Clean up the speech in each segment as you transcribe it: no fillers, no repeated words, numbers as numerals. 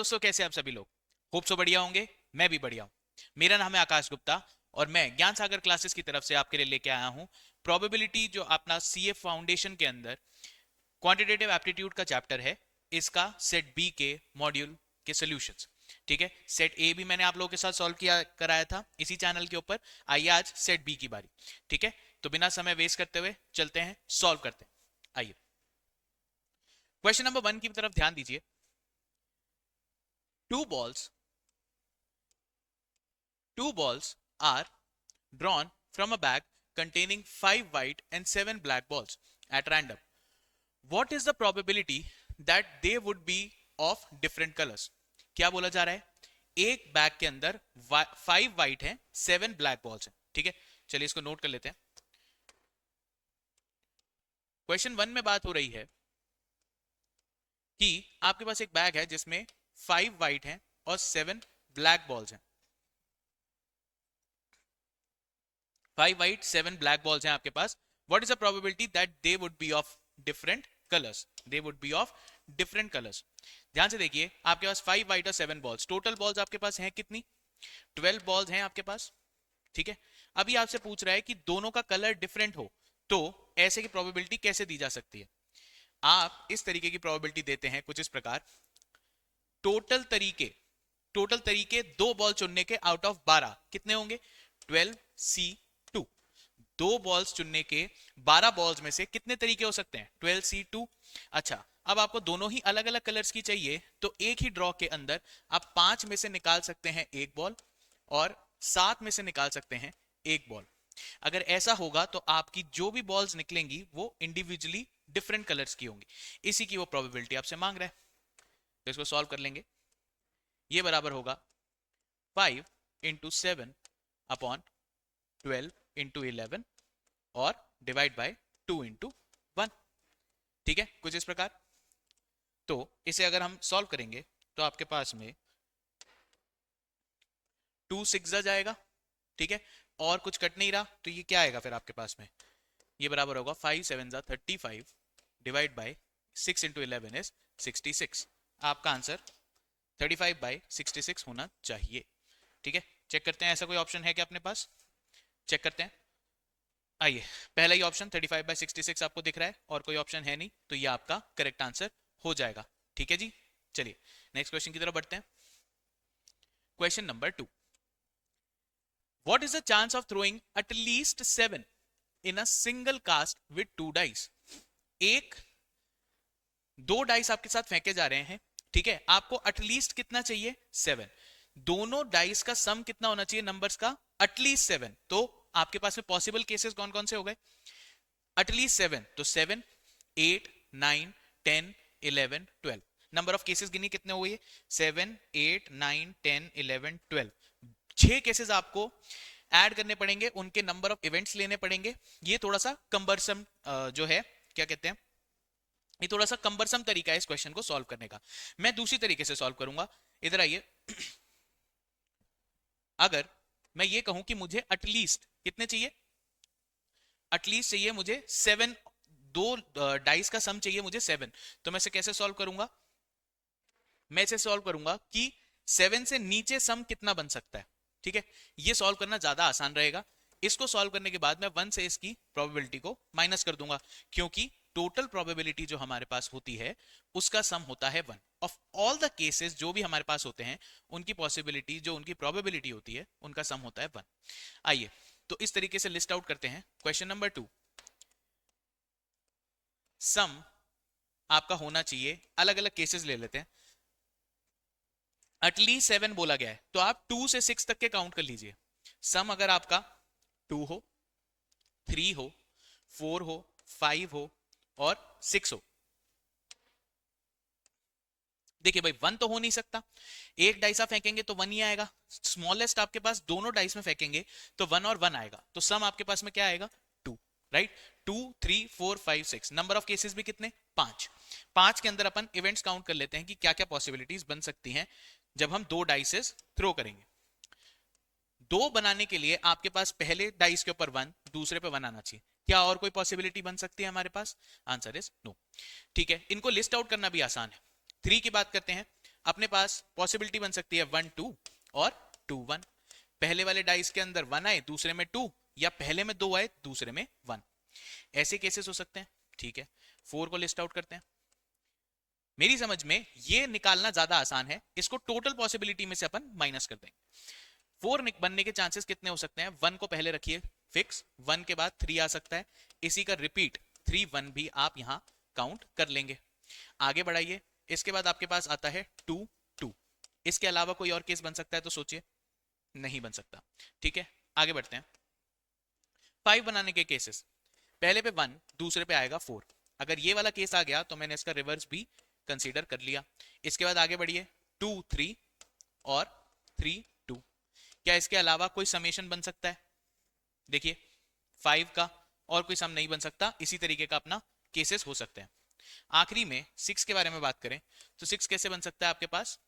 दोस्तों, कैसे आप सभी लोग? होप सो बढ़िया होंगे। मैं भी बढ़िया हूँ। मेरा नाम है आकाश गुप्ता और मैं ज्ञान सागर क्लासेस की तरफ से आपके लिए लेके आया हूँ प्रोबेबिलिटी, जो अपना सीएफ फाउंडेशन के अंदर क्वांटिटेटिव एप्टीट्यूड का चैप्टर है, इसका सेट बी के मॉड्यूल के सॉल्यूशंस। ठीक है, सेट ए भी मैंने आप लोगों के साथ सॉल्व किया कराया था इसी चैनल के ऊपर। आइए आज सेट बी की बारी। ठीक है, तो बिना समय वेस्ट करते हुए चलते हैं, सॉल्व करते हैं। आइए क्वेश्चन नंबर 1 की तरफ ध्यान दीजिए। Two balls Two balls are drawn from a bag containing 5 white and 7 black balls at random. What is the probability that they would be of different colors? क्या बोला जा रहा है? एक बैग के अंदर 5 वाइट हैं, 7 ब्लैक बॉल्स हैं। ठीक है, चलिए इसको नोट कर लेते हैं। क्वेश्चन 1 में बात हो रही है कि आपके पास एक बैग है जिसमें 5 वाइट हैं और 7 ब्लैक बॉल्स हैं। 5 white 7 black balls हैं आपके पास। What is the probability that they would be of different colors? They would be of different colors. ध्यान से देखिए, आपके पास 5 white और 7 balls, टोटल बॉल्स आपके पास हैं कितनी? 12 बॉल्स हैं आपके पास। ठीक है, अभी आपसे पूछ रहा है कि दोनों का कलर डिफरेंट हो, तो ऐसे की प्रोबेबिलिटी कैसे दी जा सकती है? आप इस तरीके की प्रोबेबिलिटी देते हैं कुछ इस प्रकार। टोटल तरीके 2 बॉल चुनने के आउट ऑफ 12 कितने होंगे? 12C2। 2 बॉल्स चुनने के 12 बॉल्स में से कितने तरीके हो सकते हैं? 12C2। अच्छा, अब आपको दोनों ही अलग अलग कलर्स की चाहिए, तो एक ही ड्रॉ के अंदर आप 5 में से निकाल सकते हैं एक बॉल और 7 में से निकाल सकते हैं एक बॉल। अगर ऐसा होगा तो आपकी जो भी बॉल्स निकलेंगी वो इंडिविजुअली डिफरेंट कलर्स की होंगी। इसी की वो प्रोबेबिलिटी आपसे मांग रहा है, तो इसको सॉल्व कर लेंगे। ये बराबर होगा 5 इंटू 7 अपॉन 12 इंटू 11 और डिवाइड बाय 2 इंटू 1। ठीक है, कुछ इस प्रकार। तो इसे अगर हम सॉल्व करेंगे तो आपके पास में 2 6 जाएगा। ठीक है, और कुछ कट नहीं रहा, तो ये क्या आएगा फिर आपके पास में? ये बराबर होगा 5 7 35 डिवाइड बाय 6 इंटू 11 इज 66। आपका आंसर 35/66 होना चाहिए। ठीक है, चेक करते हैं ऐसा कोई ऑप्शन है क्या अपने पास? चेक करते हैं। आइए, पहला ही ऑप्शन 35/66 आपको दिख रहा है और कोई ऑप्शन है नहीं, तो ये आपका करेक्ट आंसर हो जाएगा। ठीक है जी, चलिए नेक्स्ट क्वेश्चन की तरफ बढ़ते हैं। Question number 2, what is the chance of throwing at least 7 in a single cast with 2 dice? एक 2 डाइस आपके साथ फेंके जा रहे हैं। ठीक है, आपको एटलीस्ट कितना चाहिए? 7। दोनों डाइस का सम कितना होना चाहिए नंबर्स का? एटलीस्ट 7। तो आपके पास में पॉसिबल केसेस कौन कौन से हो गए? एटलीस्ट 7, तो 7 8 9 10 11 12। नंबर ऑफ केसेस गिनी कितने हुए? 7 8 9 10 11 12। 6 केसेस आपको ऐड करने पड़ेंगे, उनके नंबर ऑफ इवेंट्स लेने पड़ेंगे। ये थोड़ा सा कंबरसम जो है, क्या कहते हैं, ये थोड़ा सा कंबरसम तरीका है इस क्वेश्चन को सॉल्व करने का। मैं दूसरी तरीके से सॉल्व करूंगा। इधर आइए। अगर मैं ये कहूं कि मुझे एटलीस्ट कितने चाहिए? एटलीस्ट चाहिए मुझे 7। दो डाइस का सम चाहिए मुझे 7। तो मैं इसे कैसे सॉल्व करूंगा? मैं इसे सॉल्व करूंगा कि 7 से नीचे सम कितना बन सकता है। ठीक है, ये सॉल्व करना ज्यादा आसान रहेगा। इसको सॉल्व करने के बाद मैं 1 से इसकी प्रोबेबिलिटी को माइनस कर दूंगा, क्योंकि टोटल प्रोबेबिलिटी जो हमारे पास होती है उसका सम होता है 1। ऑफ ऑल द केसेस जो भी हमारे पास होते हैं, उनकी पॉसिबिलिटी, जो उनकी प्रोबेबिलिटी होती है, उनका सम होता है 1। आइए तो इस तरीके से लिस्ट आउट करते हैं। क्वेश्चन नंबर 2, सम आपका होना चाहिए, अलग अलग केसेस ले लेते हैं। एटलीस्ट 7 बोला गया है, तो आप 2 से 6 तक के काउंट कर लीजिए। सम अगर आपका 2 हो, 3 हो, 4 हो, 5 हो और 6 हो। देखिए भाई, 1 तो हो नहीं सकता, एक डाइस आप फेंकेंगे तो 1 ही आएगा। स्मॉलेस्ट आपके पास दोनों डाइस में फेंकेंगे तो 1 और 1 आएगा, तो सम आपके पास में क्या आएगा? 2। राइट, 2 3 4 5 6। नंबर ऑफ केसेस भी कितने? 5। 5 के अंदर अपन इवेंट्स काउंट कर लेते हैं कि क्या क्या पॉसिबिलिटीज बन सकती हैं जब हम 2 डाइसेस थ्रो करेंगे। 2 बनाने के लिए आपके पास पहले डाइस के ऊपर 1, दूसरे पे 1 आना चाहिए। क्या और कोई पॉसिबिलिटी बन सकती है हमारे पास? Answer is no. ठीक है, इनको लिस्ट आउट करना भी आसान है। 3 की बात करते हैं। अपने पास पॉसिबिलिटी बन सकती है 1 2 और 2 1। पहले वाले डाइस के अंदर 1 आए, दूसरे में 2, या पहले में 2 आए, दूसरे में 1। ऐसे केसेस हो सकते हैं। ठीक है, 4 को लिस्ट आउट करते हैं। मेरी समझ में ये निकालना ज्यादा आसान है, इसको टोटल पॉसिबिलिटी में से अपन माइनस कर देंगे। 4 बनने के चांसेस कितने हो सकते हैं? 1 को पहले रखिए फिक्स, 1 के बाद 3 आ सकता है, इसी का रिपीट 3 1 भी आप यहां काउंट कर लेंगे। आगे बढ़ाइए, इसके बाद आपके पास आता है 2 2। इसके अलावा कोई और केस बन सकता है तो सोचिए, नहीं बन सकता। ठीक है, आगे बढ़ते हैं। 5 बनाने के केसेस, पहले पे 1, दूसरे पे आएगा 4। अगर ये वाला केस आ गया तो मैंने इसका रिवर्स भी कंसीडर कर लिया। इसके बाद आगे बढ़िए, 2 3 और 3 2। क्या इसके अलावा कोई समेशन बन सकता है? देखिए 5 का और कोई सम नहीं बन सकता, इसी तरीके का अपना केसेस हो सकते हैं। आखिरी में 6 के बारे में बात करें तो 6 कैसे बन सकता है आपके पास?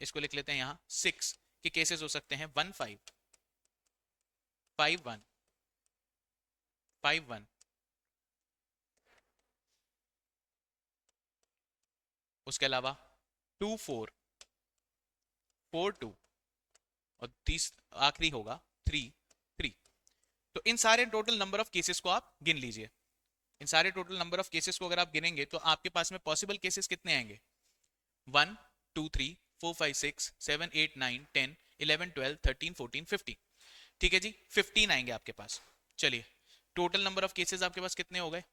इसको लिख लेते हैं यहां, 6 के केसेस हो सकते हैं 1 5 5 1 5 1, उसके अलावा 2 4 4 2, और आखिरी होगा 3 3। तो इन सारे टोटल नंबर ऑफ केसेस को आप गिन लीजिए। इन सारे टोटल नंबर ऑफ केसेस को अगर आप गिनेंगे तो आपके पास में पॉसिबल केसेस कितने आएंगे? 1 2 3 4 5 6 7 8 9 10 11 12 13 14 15। ठीक है जी, 15 आएंगे आपके पास। चलिए, टोटल नंबर ऑफ केसेस आपके पास कितने हो गए?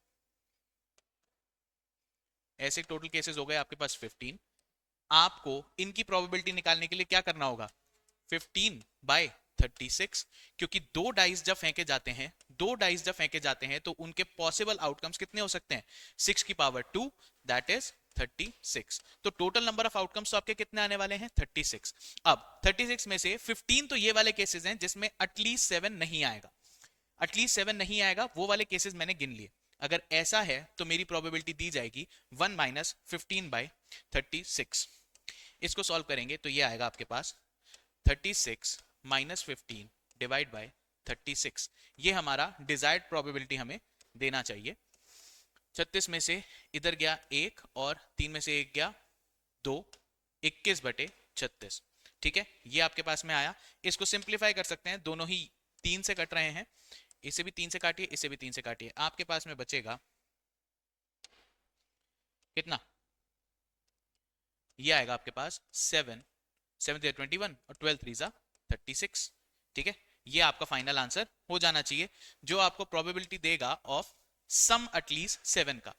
ऐसे टोटल केसेस हो गए आपके पास 15। आपको इनकी प्रोबेबिलिटी निकालने के लिए क्या करना होगा? 15/36, क्योंकि दो डाइस जब फेंके जाते हैं तो उनके पॉसिबल आउटकम्स कितने हो सकते हैं? 6 की पावर 2, दैट इज 36। तो टोटल नंबर ऑफ आउटकम्स तो आपके कितने आने वाले हैं? 36। अब 36 में से 15 तो ये वाले केसेस हैं जिसमें एटलीस्ट 7 नहीं आएगा। एटलीस्ट 7 नहीं आएगा, वो वाले केसेस मैंने गिन लिए। अगर ऐसा है तो मेरी प्रोबेबिलिटी दी जाएगी 1 माइनस 15/36। इसको सॉल्व करेंगे तो ये आएगा आपके पास 36 माइनस 15 डिवाइड बाय 36। ये हमारा डिजायर्ड प्रोबेबिलिटी हमें देना चाहिए। 36 में से इधर गया 1 और 3 में से 1 गया 2, 21/36। ठीक है, ये आपके पास में आया। इसको सिंप्लीफाई कर सकते हैं, दोनों ही 3 से कट रहे हैं, इसे भी 3 से काटिए, इसे भी 3 से काटिए, आपके पास में बचेगा कितना? ये आएगा आपके पास 7 7 21 और 12 3 36। ठीक है, ये आपका फाइनल आंसर हो जाना चाहिए, जो आपको प्रोबेबिलिटी देगा ऑफ सम एटलीस्ट 7 का।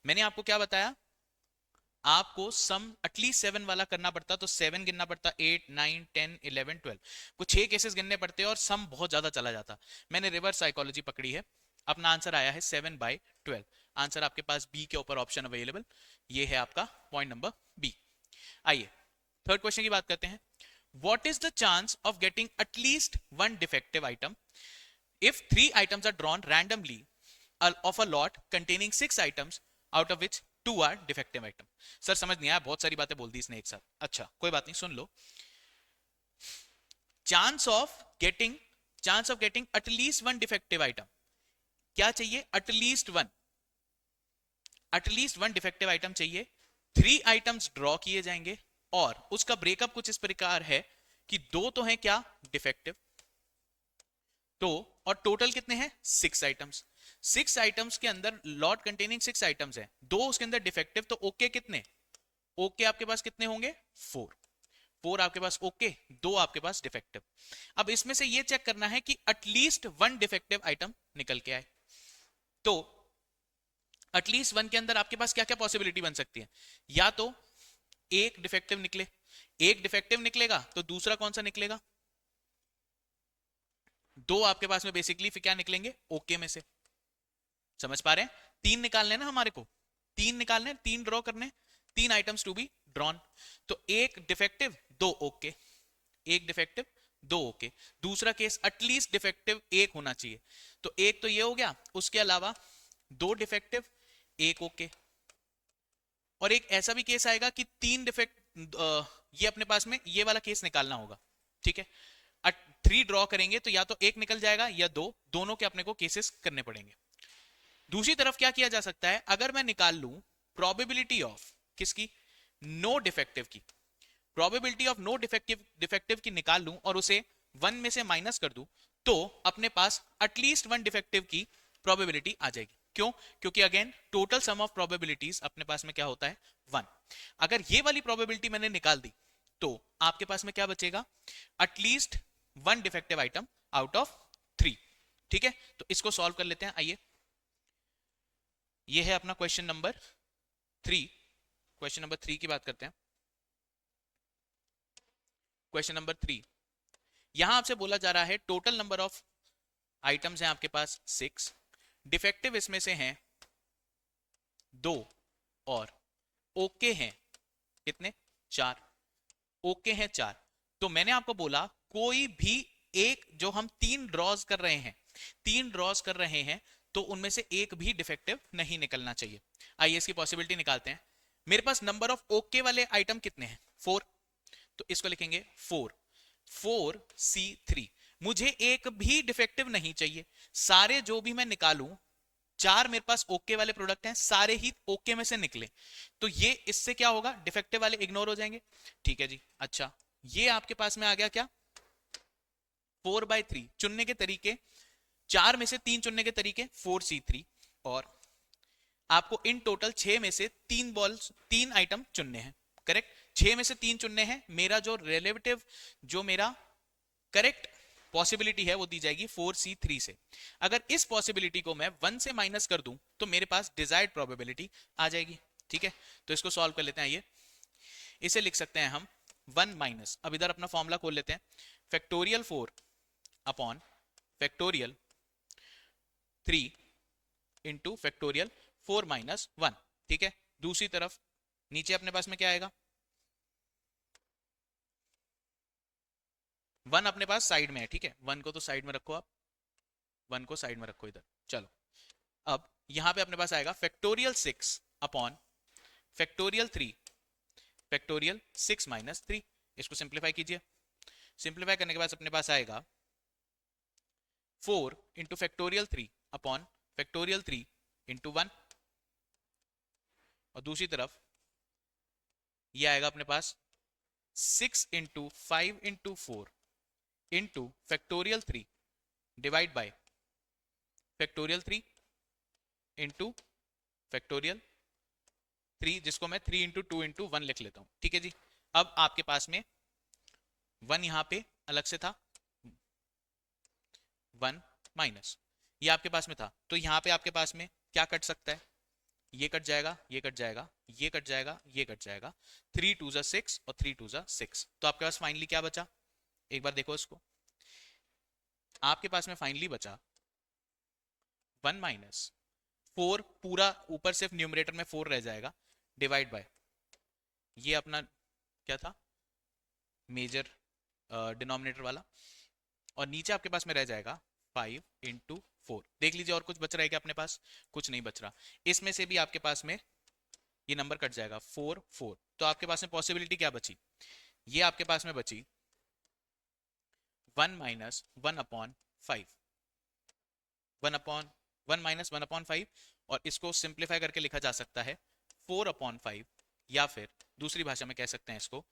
मैंने आपको क्या बताया? आपको सम एटलीस्ट 7 वाला करना पड़ता तो 7 गिनना पड़ता, 8 9 10 11 12, कुछ 6 केसेस गिनने पड़ते और सम बहुत ज्यादा चला जाता। मैंने रिवर्स साइकोलॉजी पकड़ी है, अपना आंसर आया है 7/12। आंसर आपके पास बी के ऊपर ऑप्शन अवेलेबल, ये है आपका पॉइंट नंबर बी। आइए थर्ड क्वेश्चन की बात करते हैं। What is the chance of getting at least one defective item if 3 items are drawn randomly of a lot containing 6 items out of which 2 are defective item? Sir समझ नहीं आया, बहुत सारी बातें बोल दी इसने एक साथ। अच्छा कोई बात नहीं, सुन लो। Chance of getting at least one defective item, क्या चाहिए? at least one defective item चाहिए। 3 items ड्रॉ किए जाएंगे और उसका ब्रेकअप कुछ इस प्रकार है कि 2 तो हैं क्या? डिफेक्टिव। तो और टोटल कितने हैं? 6 आइटम्स। 6 आइटम्स के अंदर लॉट कंटेनिंग 6 आइटम्स हैं, 2 उसके अंदर डिफेक्टिव, तो ओके कितने? ओके आपके पास कितने होंगे? 4 आपके पास ओके, 2 आपके पास डिफेक्टिव। अब इसमें से ये चेक करना है कि एटलीस्ट 1 डिफेक्टिव आइटम निकल के आए। तो एटलीस्ट 1 के अंदर आपके पास क्या क्या पॉसिबिलिटी बन सकती है? या तो एक डिफेक्टिव निकले, एक डिफेक्टिव निकलेगा तो दूसरा कौन सा निकलेगा? 2 आपके पास में बेसिकली फिर क्या निकलेंगे? ओके में से। समझ पा रहे हैं? 3 निकालने ना हमारे को, 3 निकालने, 3 ड्रॉ करने, 3 आइटम्स टू बी ड्रॉन। तो एक डिफेक्टिव 2 ओके, एक डिफेक्टिव 2 ओके। दूसरा केस एटलीस्ट डिफेक्टिव 1 होना चाहिए, तो एक तो ये हो गया, उसके अलावा 2 डिफेक्टिव 1 ओके। और एक ऐसा भी केस आएगा कि 3 डिफेक्ट, ये अपने पास में ये वाला केस निकालना होगा। ठीक है, 3 ड्रॉ करेंगे तो या तो एक निकल जाएगा या 2, दोनों के अपने को केसेस करने पड़ेंगे। दूसरी तरफ क्या किया जा सकता है? अगर मैं निकाल लूं प्रोबेबिलिटी ऑफ किसकी? नो डिफेक्टिव की, probability of no defective defective की निकाल लूं और उसे 1 में से माइनस कर दूं, तो अपने पास एटलीस्ट 1 डिफेक्टिव की प्रोबेबिलिटी आ जाएगी। क्यों? क्योंकि again total sum of probabilities अपने पास में क्या होता है? 1। अगर ये वाली प्रोबेबिलिटी मैंने निकाल दी तो आपके पास में क्या बचेगा? At least 1 defective item out of 3। ठीक है, तो इसको सॉल्व कर लेते हैं। आइए, ये है अपना क्वेश्चन नंबर 3। क्वेश्चन नंबर 3 की बात करते हैं। क्वेश्चन नंबर 3, यहां आपसे बोला जा रहा है टोटल नंबर ऑफ आइटम्स हैं आपके पास 6, डिफेक्टिव इसमें से हैं 2 और ओके हैं कितने? 4। ओके हैं 4। तो मैंने आपको बोला कोई भी एक, जो हम 3 ड्रॉज कर रहे हैं, 3 ड्रॉज कर रहे हैं, तो उनमें से एक भी डिफेक्टिव नहीं निकलना चाहिए। आइए इसकी पॉसिबिलिटी निकालते हैं। मेरे पास नंबर ऑफ ओके वाले आइटम कितने हैं? 4। तो इसको लिखेंगे 4C3। मुझे एक भी डिफेक्टिव नहीं चाहिए, सारे जो भी मैं निकालूं, 4 मेरे पास ओके वाले प्रोडक्ट हैं, सारे ही ओके में से निकले, तो ये इससे क्या होगा? डिफेक्टिव वाले इग्नोर हो जाएंगे। ठीक है जी। अच्छा, ये आपके पास में आ गया क्या? 4/3 चुनने के तरीके, 4 में से 3 चुनने के तरीके 4C3, और आपको इन टोटल 6 में से 3 बॉल्स, 3 आइटम चुनने हैं। करेक्ट, 6 में से 3 चुनने हैं। मेरा जो रिलेटिव, जो मेरा करेक्ट पॉसिबिलिटी है वो दी जाएगी 4C3 से। अगर इस पॉसिबिलिटी को मैं 1 से माइनस कर दूं तो मेरे पास डिजायर्ड प्रोबेबिलिटी आ जाएगी। ठीक है, तो इसको सॉल्व कर लेते हैं। ये इसे लिख सकते हैं हम 1 माइनस, अब इधर अपना फॉर्मूला खोल लेते हैं, factorial 4 upon factorial 3 into factorial 4 minus 1। ठीक है, दूसरी तरफ नीचे अपने पास में क्या आएगा? 1 अपने पास साइड में है। ठीक है, 1 को तो साइड में रखो, आप 1 को साइड में रखो इधर। चलो, अब यहां पे अपने पास आएगा factorial 6 upon factorial 3 factorial 6 minus 3। इसको सिंप्लीफाई कीजिए। सिंप्लीफाई करने के बाद अपने पास आएगा 4 into factorial 3 upon factorial 3 into 1, और दूसरी तरफ ये आएगा अपने पास 6 into 5 into 4 into factorial 3 divide by factorial 3 into factorial 3, जिसको मैं 3 इंटू 2 इंटू 1 लिख लेता हूं। ठीक है जी। अब आपके पास में 1 यहां पे अलग से था, 1 माइनस ये आपके पास में था, तो यहां पे आपके पास में क्या कट सकता है? ये कट जाएगा, ये कट जाएगा, ये कट जाएगा, ये कट जाएगा। 3 2 जा 6 और 3 2 जा 6। तो आपके पास फाइनली क्या बचा? एक बार देखो इसको, आपके पास में फाइनली बचा 1 माइनस 4, पूरा ऊपर सिर्फ न्यूमरेटर में 4 रह जाएगा, डिवाइड बाय ये अपना क्या था? मेजर डिनोमिनेटर वाला, और नीचे आपके पास में रह जाएगा 5 इंटू 4। देख लीजिए और कुछ बच रहा है क्या अपने पास? कुछ नहीं बच रहा। इसमें से भी आपके पास में ये नंबर कट जाएगा 4 4। तो आपके पास में पॉसिबिलिटी क्या बची? ये आपके पास में बची 1 माइनस 1 अपॉन 5, 1 माइनस 1 अपॉन 5, और इसको सिंप्लीफाई करके लिखा जा सकता है 4 अपॉन 5, या फिर दूसरी भाषा में कह सकते हैं इसको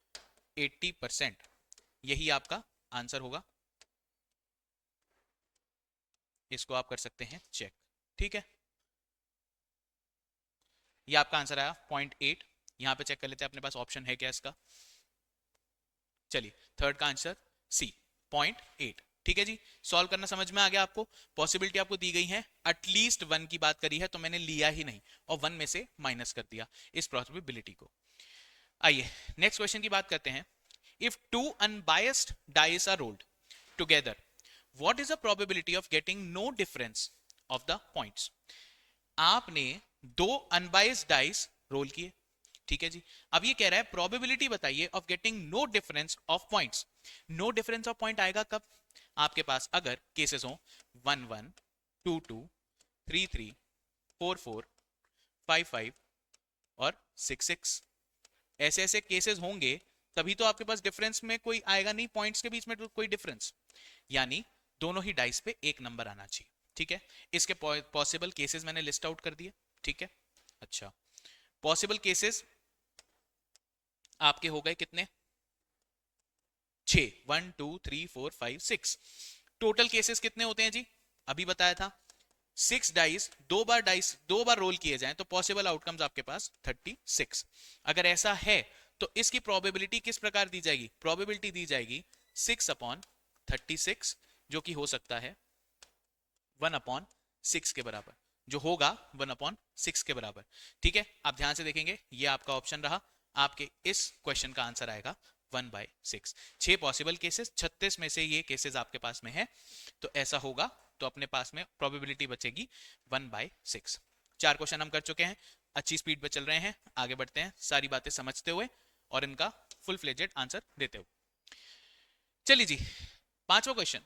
80%। यही आपका आंसर होगा। इसको आप कर सकते हैं चेक। ठीक है, ये आपका आंसर आया 0.8। यहां पे चेक कर लेते हैं अपने पास ऑप्शन है क्या इसका। चलिए, थर्ड का आंसर सी, 0.8। ठीक है जी, सॉल्व करना समझ में आ गया आपको। पॉसिबिलिटी आपको दी गई है, एटलीस्ट 1 की बात करी है, तो मैंने लिया ही नहीं और 1 में से माइनस कर दिया इस प्रोबेबिलिटी को। आइए नेक्स्ट क्वेश्चन की बात करते हैं। If 2 unbiased dice are rolled together, what is the probability of getting no difference of the points? आपने 2 अनबायस्ड डाइस रोल किए, ठीक है जी। अब ये कह रहा है प्रोबेबिलिटी बताइए of getting no difference of points. No difference of point आएगा कब? आपके पास अगर केसेस हो 1 1 2 2 3 3 4 4 5 5 और 6 6, ऐसे ऐसे केसेस होंगे, तभी तो आपके पास डिफरेंस में कोई आएगा नहीं, पॉइंट्स के बीच में तो कोई डिफरेंस, यानी दोनों ही डाइस पे एक नंबर आना चाहिए। ठीक है, इसके पॉसिबल केसेस मैंने लिस्ट आउट कर दिए। ठीक है, अच्छा, पॉसिबल केसेस आपके हो गए कितने? 6, 1 2 3 4 5 6। टोटल केसेस कितने होते हैं जी? अभी बताया था 6 डाइस, दो बार रोल किए जाएं तो पॉसिबल आउटकम्स आपके पास 36। अगर ऐसा है तो इसकी प्रोबेबिलिटी किस प्रकार दी जाएगी? प्रोबेबिलिटी दी जाएगी 6/36, जो कि हो सकता है 1/6 के बराबर, जो होगा 1/6 के बराबर। ठीक है, आप ध्यान से देखेंगे, ये आपका ऑप्शन रहा, आपके इस क्वेश्चन का आंसर आएगा 1/6। 6 पॉसिबल केसेस, 36 में से ये केसेस आपके पास में है, तो ऐसा होगा, तो अपने पास में प्रोबेबिलिटी बचेगी 1/6। 4 क्वेश्चन हम कर चुके हैं, अच्छी स्पीड पे चल रहे हैं, आगे बढ़ते हैं सारी बातें समझते हुए और इनका फुल फ्लेजेड आंसर देते हुए। चलिए जी, 5वां question,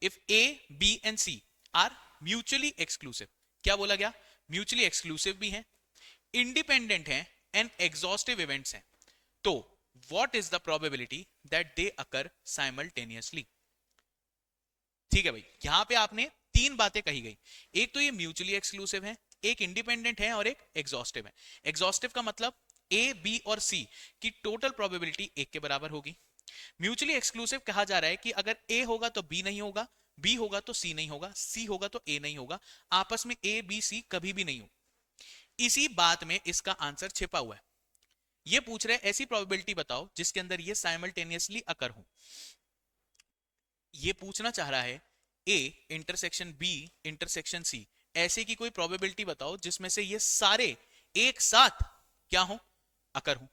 if A B and C are mutually exclusive. क्या बोला गया? म्यूचुअली एक्सक्लूसिव भी हैं, इंडिपेंडेंट हैं एंड एग्जॉस्टिव इवेंट्स हैं, तो what is the probability that they occur simultaneously? ठीक है भाई, यहां पे आपने 3 बातें कही गई, एक तो ये म्यूचुअली एक्सक्लूसिव है, एक इंडिपेंडेंट है और एक एग्जॉस्टिव है। एग्जॉस्टिव का मतलब ए बी और सी की टोटल प्रोबेबिलिटी 1 के बराबर होगी। म्यूचुअली एक्सक्लूसिव कहा जा रहा है कि अगर ए होगा तो बी नहीं होगा, बी होगा तो सी नहीं होगा, सी होगा तो ए नहीं होगा, आपस में ए बी सी कभी भी नहीं हो। इसी बात में इसका आंसर छिपा हुआ है। ये पूछ रहे ऐसी प्रोबेबिलिटी बताओ जिसके अंदर ये साइमल्टेनियसली अकर हो। ये पूछना चाह रहा है A intersection B intersection C, ऐसे की कोई प्रोबेबिलिटी बताओ जिसमें से ये सारे एक साथ क्या हो? अकर हो।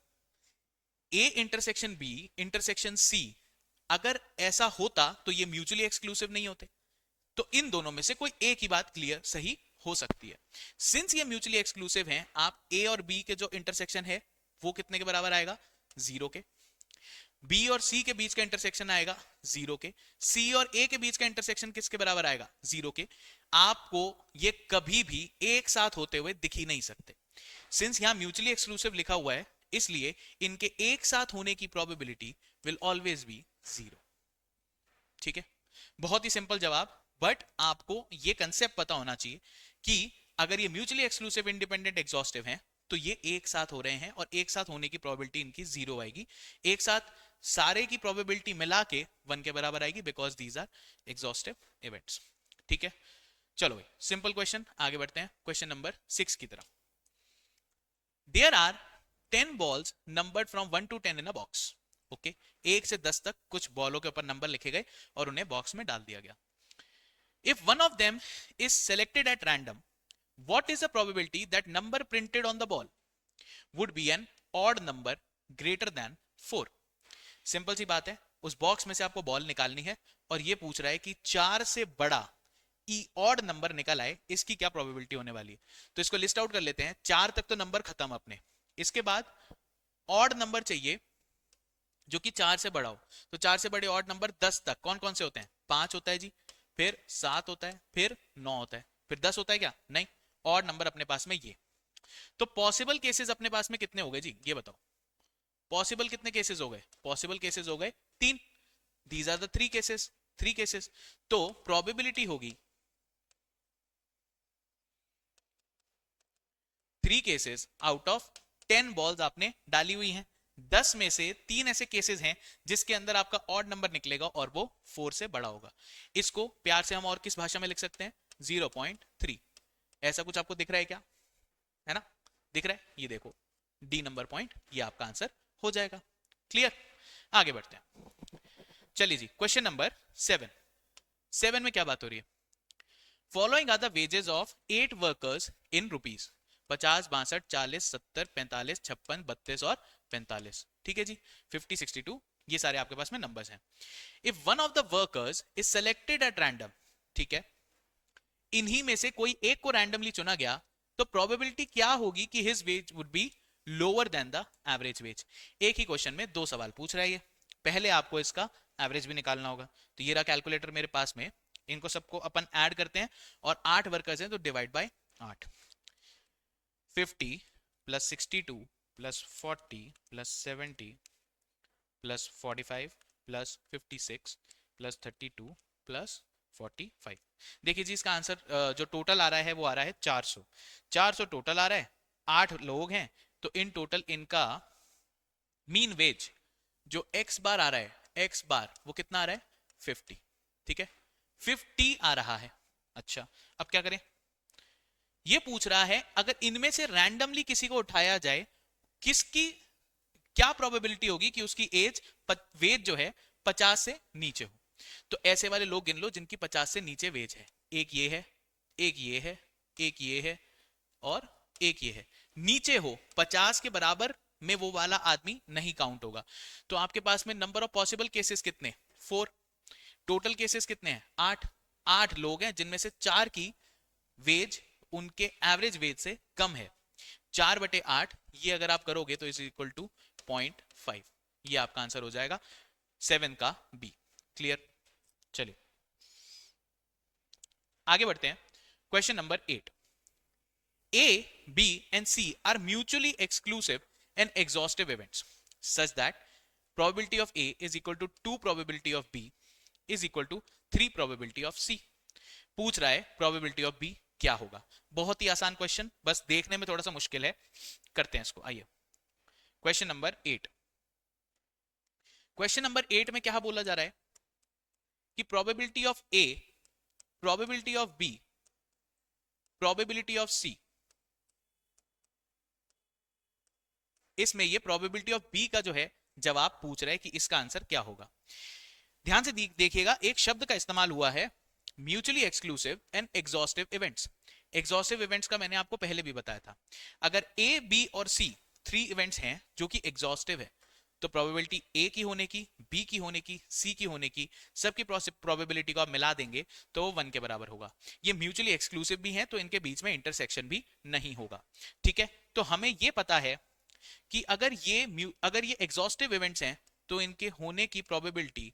A intersection B intersection C, अगर ऐसा होता तो ये म्यूचुअली एक्सक्लूसिव नहीं होते, तो इन दोनों में से कोई एक ही बात क्लियर सही हो सकती है। सिंस ये म्यूचुअली एक्सक्लूसिव हैं, आप ए और बी के जो इंटरसेक्शन है वो कितने के बराबर आएगा? 0 के। बी और सी के बीच का इंटरसेक्शन आएगा 0 के। सी और ए के बीच का इंटरसेक्शन किसके बराबर आएगा? 0 के। आपको ये कभी भी एक साथ होते हुए दिख ही नहीं सकते। सिंस यहां म्यूचुअली एक्सक्लूसिव लिखा हुआ है, इसलिए इनके एक साथ होने की प्रोबेबिलिटी विल ऑलवेज बी 0। ठीक है, बहुत ही सिंपल जवाब, बट आपको ये कंसेप्ट पता होना चाहिए कि अगर ये म्यूचुअली एक्सक्लूसिव इंडिपेंडेंट एग्जॉस्टिव हैं तो ये एक साथ हो रहे हैं और एक साथ होने की प्रोबेबिलिटी इनकी 0 आएगी। एक साथ सारे की प्रोबेबिलिटी मिला के 1 के बराबर आएगी, because these are exhaustive events. ठीक है, चलो भाई, सिंपल क्वेश्चन, आगे बढ़ते हैं क्वेश्चन नंबर 6 की तरफ। There are 10 balls numbered from 1 to 10 in a box. Okay, 1 से 10 तक कुछ बॉलों के ऊपर नंबर लिखे गए और उन्हें बॉक्स में डाल दिया गया। If one of them is selected at random, what is the probability that number printed on the ball would be an odd number greater than 4? Simple सी बात है, उस बॉक्स में से आपको बॉल निकालनी है और ये पूछ रहा है कि 4 से बड़ा ऑड नंबर निकल आए, इसकी क्या प्रोबेबिलिटी होने वाली है। तो इसको लिस्ट आउट कर लेते हैं। 4 तक तो नंबर खत्म अपने, इसके बाद ऑड नंबर चाहिए जो कि 4 से बड़ा हो। तो 4 से बड़े ऑड नंबर 10 तक कौन कौन से होते हैं? 5 होता है जी, फिर 7 होता है, फिर 9 होता है, फिर 10 होता है क्या? नहीं, ऑड नंबर अपने पास में ये। तो पॉसिबल केसेस अपने पास में कितने हो गए जी, ये बताओ। पॉसिबल कितने केसेस हो गए? पॉसिबल केसेस हो गए 3। These are the 3 cases, 3 cases. तो प्रोबेबिलिटी होगी 3 केसेस आउट ऑफ 10 बॉल्स आपने डाली हुई हैं। 10 में से 3 ऐसे केसेस हैं जिसके अंदर आपका ऑड नंबर निकलेगा और वो 4 से बड़ा होगा। इसको प्यार से हम और किस भाषा में लिख सकते हैं? 0.3। ऐसा कुछ आपको दिख रहा है क्या? है ना, दिख रहा है? ये देखो डी नंबर पॉइंट, ये आपका आंसर हो जाएगा। क्लियर, आगे बढ़ते हैं। चलिए जी, क्वेश्चन नंबर 7 में क्या बात हो रही है? Following are the wages of 8 workers in rupees. 50, 62, 40, 70, 45, 56, 32 और 45। ठीक है जी, 50, 62, ये सारे आपके पास में नंबर्स हैं। If one of the workers is selected at random, ठीक है, इन्हीं में से कोई एक को रैंडमली चुना गया, तो प्रोबेबिलिटी क्या होगी कि his wage would be lower than the average wage. एक ही क्वेश्चन में 2 सवाल पूछ रहा है ये, पहले आपको इसका एवरेज भी निकालना होगा। तो ये रहा कैलकुलेटर मेरे पास में, इनको सबको अपन ऐड करते हैं और 8 वर्कर्स हैं तो divide by 8। 50 plus 62 plus 40 plus 70 plus 45 plus 56 plus 32 plus 45। देखिए जी, इसका आंसर जो टोटल आ रहा है वो आ रहा है 400। 400 टोटल आ रहा है, 8 लोग हैं, तो इन टोटल इनका मीन वेज जो x बार आ रहा है x बार वो कितना आ रहा है 50, ठीक है 50 आ रहा है। अच्छा अब क्या करें, ये पूछ रहा है अगर इनमें से रैंडमली किसी को उठाया जाए, किसकी क्या प्रोबेबिलिटी होगी कि उसकी एज वेज जो है 50 से नीचे हो। तो ऐसे वाले लोग गिन लो जिनकी 50 से नीचे वेज है। एक ये है, एक ये है, एक ये है और एक ये है। नीचे हो 50 के बराबर में वो वाला आदमी नहीं काउंट होगा। तो आपके पास में नंबर ऑफ पॉसिबल केसेस कितने, 4। टोटल केसेस कितने हैं, 8। 8 लोग हैं जिनमें से 4 की वेज उनके एवरेज वेज से कम है। 4/8 ये अगर आप करोगे तो इज इक्वल टू 0.5। ये आपका आंसर हो जाएगा 7 का बी। क्लियर, चलिए आगे बढ़ते हैं। Question number 8। A, B and C are mutually exclusive and exhaustive events such that probability of A is equal to 2 probability of B is equal to 3 probability of C। पूछ रहा है probability of B क्या होगा। बहुत ही आसान question, बस देखने में थोड़ा सा मुश्किल है, करते हैं इसको। आइए क्वेश्चन नंबर 8। क्वेश्चन नंबर 8 में क्या बोला जा रहा है कि probability of A, probability of B, probability of C, इसमें ये प्रोबेबिलिटी ऑफ बी का जो है जवाब पूछ रहा है कि इसका आंसर क्या होगा। ध्यान से देखिएगा, एक शब्द का इस्तेमाल हुआ है mutually exclusive and exhaustive events. Exhaustive events का मैंने आपको पहले भी बताया था। अगर ए, बी और सी 3 इवेंट्स हैं जो कि एग्जॉस्टिव है, तो प्रोबेबिलिटी ए की होने की, बी की होने की, सी की होने की, सबकी प्रोबेबिलिटी को आप मिला देंगे तो वो 1 के बराबर होगा। ये म्यूचुअली एक्सक्लूसिव भी है तो इनके बीच में इंटरसेक्शन भी नहीं होगा। ठीक है, तो हमें ये पता है कि अगर ये एग्जॉस्टिव इवेंट्स हैं तो इनके होने की प्रोबेबिलिटी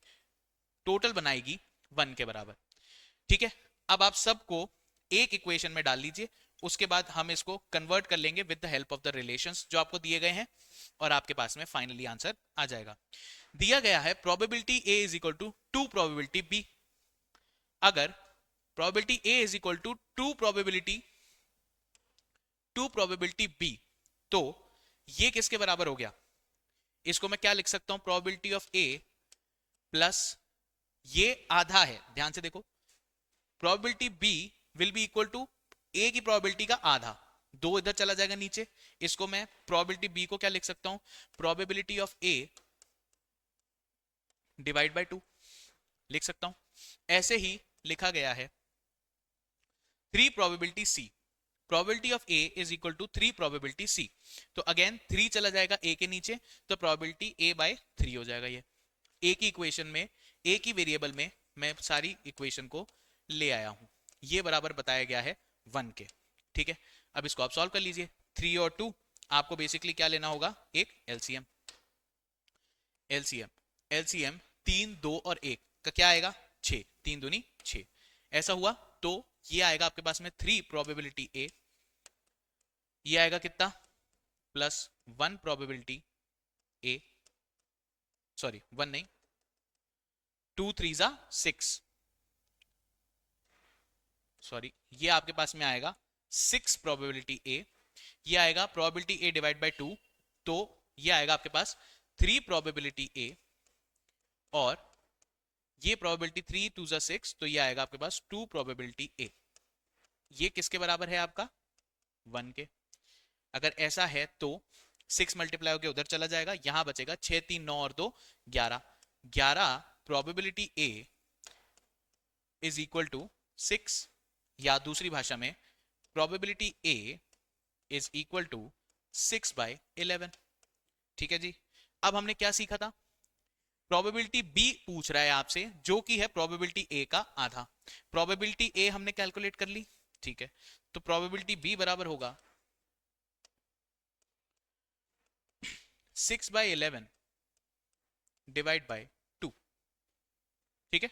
टोटल बनाएगी 1 के बराबर। ठीक है, अब आप सबको एक इक्वेशन में डाल लीजिए, उसके बाद हम इसको कन्वर्ट कर लेंगे with the help of the relations जो आपको दिए गए हैं, और आपके पास में फाइनली आंसर आ जाएगा। दिया गया है probability A is equal to 2 probability B. अगर probability A is equal to 2 probability B, तो ये किसके बराबर हो गया, इसको मैं क्या लिख सकता हूं, प्रोबेबिलिटी ऑफ ए प्लस ये आधा है, ध्यान से देखो, probability B will be equal to A की प्रोबेबिलिटी का आधा, 2 इधर चला जाएगा नीचे, इसको मैं प्रोबेबिलिटी बी को क्या लिख सकता हूं, probability of A divide bye 2 लिख सकता हूं। ऐसे ही लिखा गया है 3 probability C, probability of A is equal to 3 probability C. तो अगेन 3 चला जाएगा ए के नीचे, तो प्रोबेबिलिटी ए बाय 3 हो जाएगा। ये ए की इक्वेशन में, ए की वेरिएबल में मैं सारी इक्वेशन को ले आया हूं, ये बराबर बताया गया है 1 के। ठीक है, अब इसको आप सॉल्व कर लीजिए। 3 और 2 आपको बेसिकली क्या लेना होगा, एक एलसीएम। एलसीएम एलसीएम 3, 2 और 1 का क्या आएगा, 6, 3 दूनी 6। ऐसा हुआ तो ये आएगा आपके पास में 3 प्रोबेबिलिटी ए, ये आएगा कितना, प्लस 1 प्रोबेबिलिटी ए, सॉरी 1 नहीं, 2 3 जा 6, सॉरी ये आपके पास में आएगा 6 प्रोबेबिलिटी ए, ये आएगा प्रोबेबिलिटी ए डिवाइड बाय 2, तो ये आएगा आपके पास 3 प्रोबेबिलिटी ए, और ये प्रोबेबिलिटी 3 2 जा 6, तो ये आएगा आपके पास 2 प्रोबेबिलिटी ए। ये किसके बराबर है आपका, 1 के। अगर ऐसा है तो 6 मल्टीप्लाई होकर उधर चला जाएगा, यहां बचेगा 6 3 9 और 2 11। 11 probability A is equal to 6, या दूसरी भाषा में probability A is equal to 6/11। ठीक है जी, अब हमने क्या सीखा था, प्रोबेबिलिटी बी पूछ रहा है आपसे जो कि है प्रोबेबिलिटी ए का आधा। प्रोबेबिलिटी ए हमने कैलकुलेट कर ली, ठीक है, तो प्रोबेबिलिटी बी बराबर होगा 6/11 डिवाइड बाय 2। ठीक है,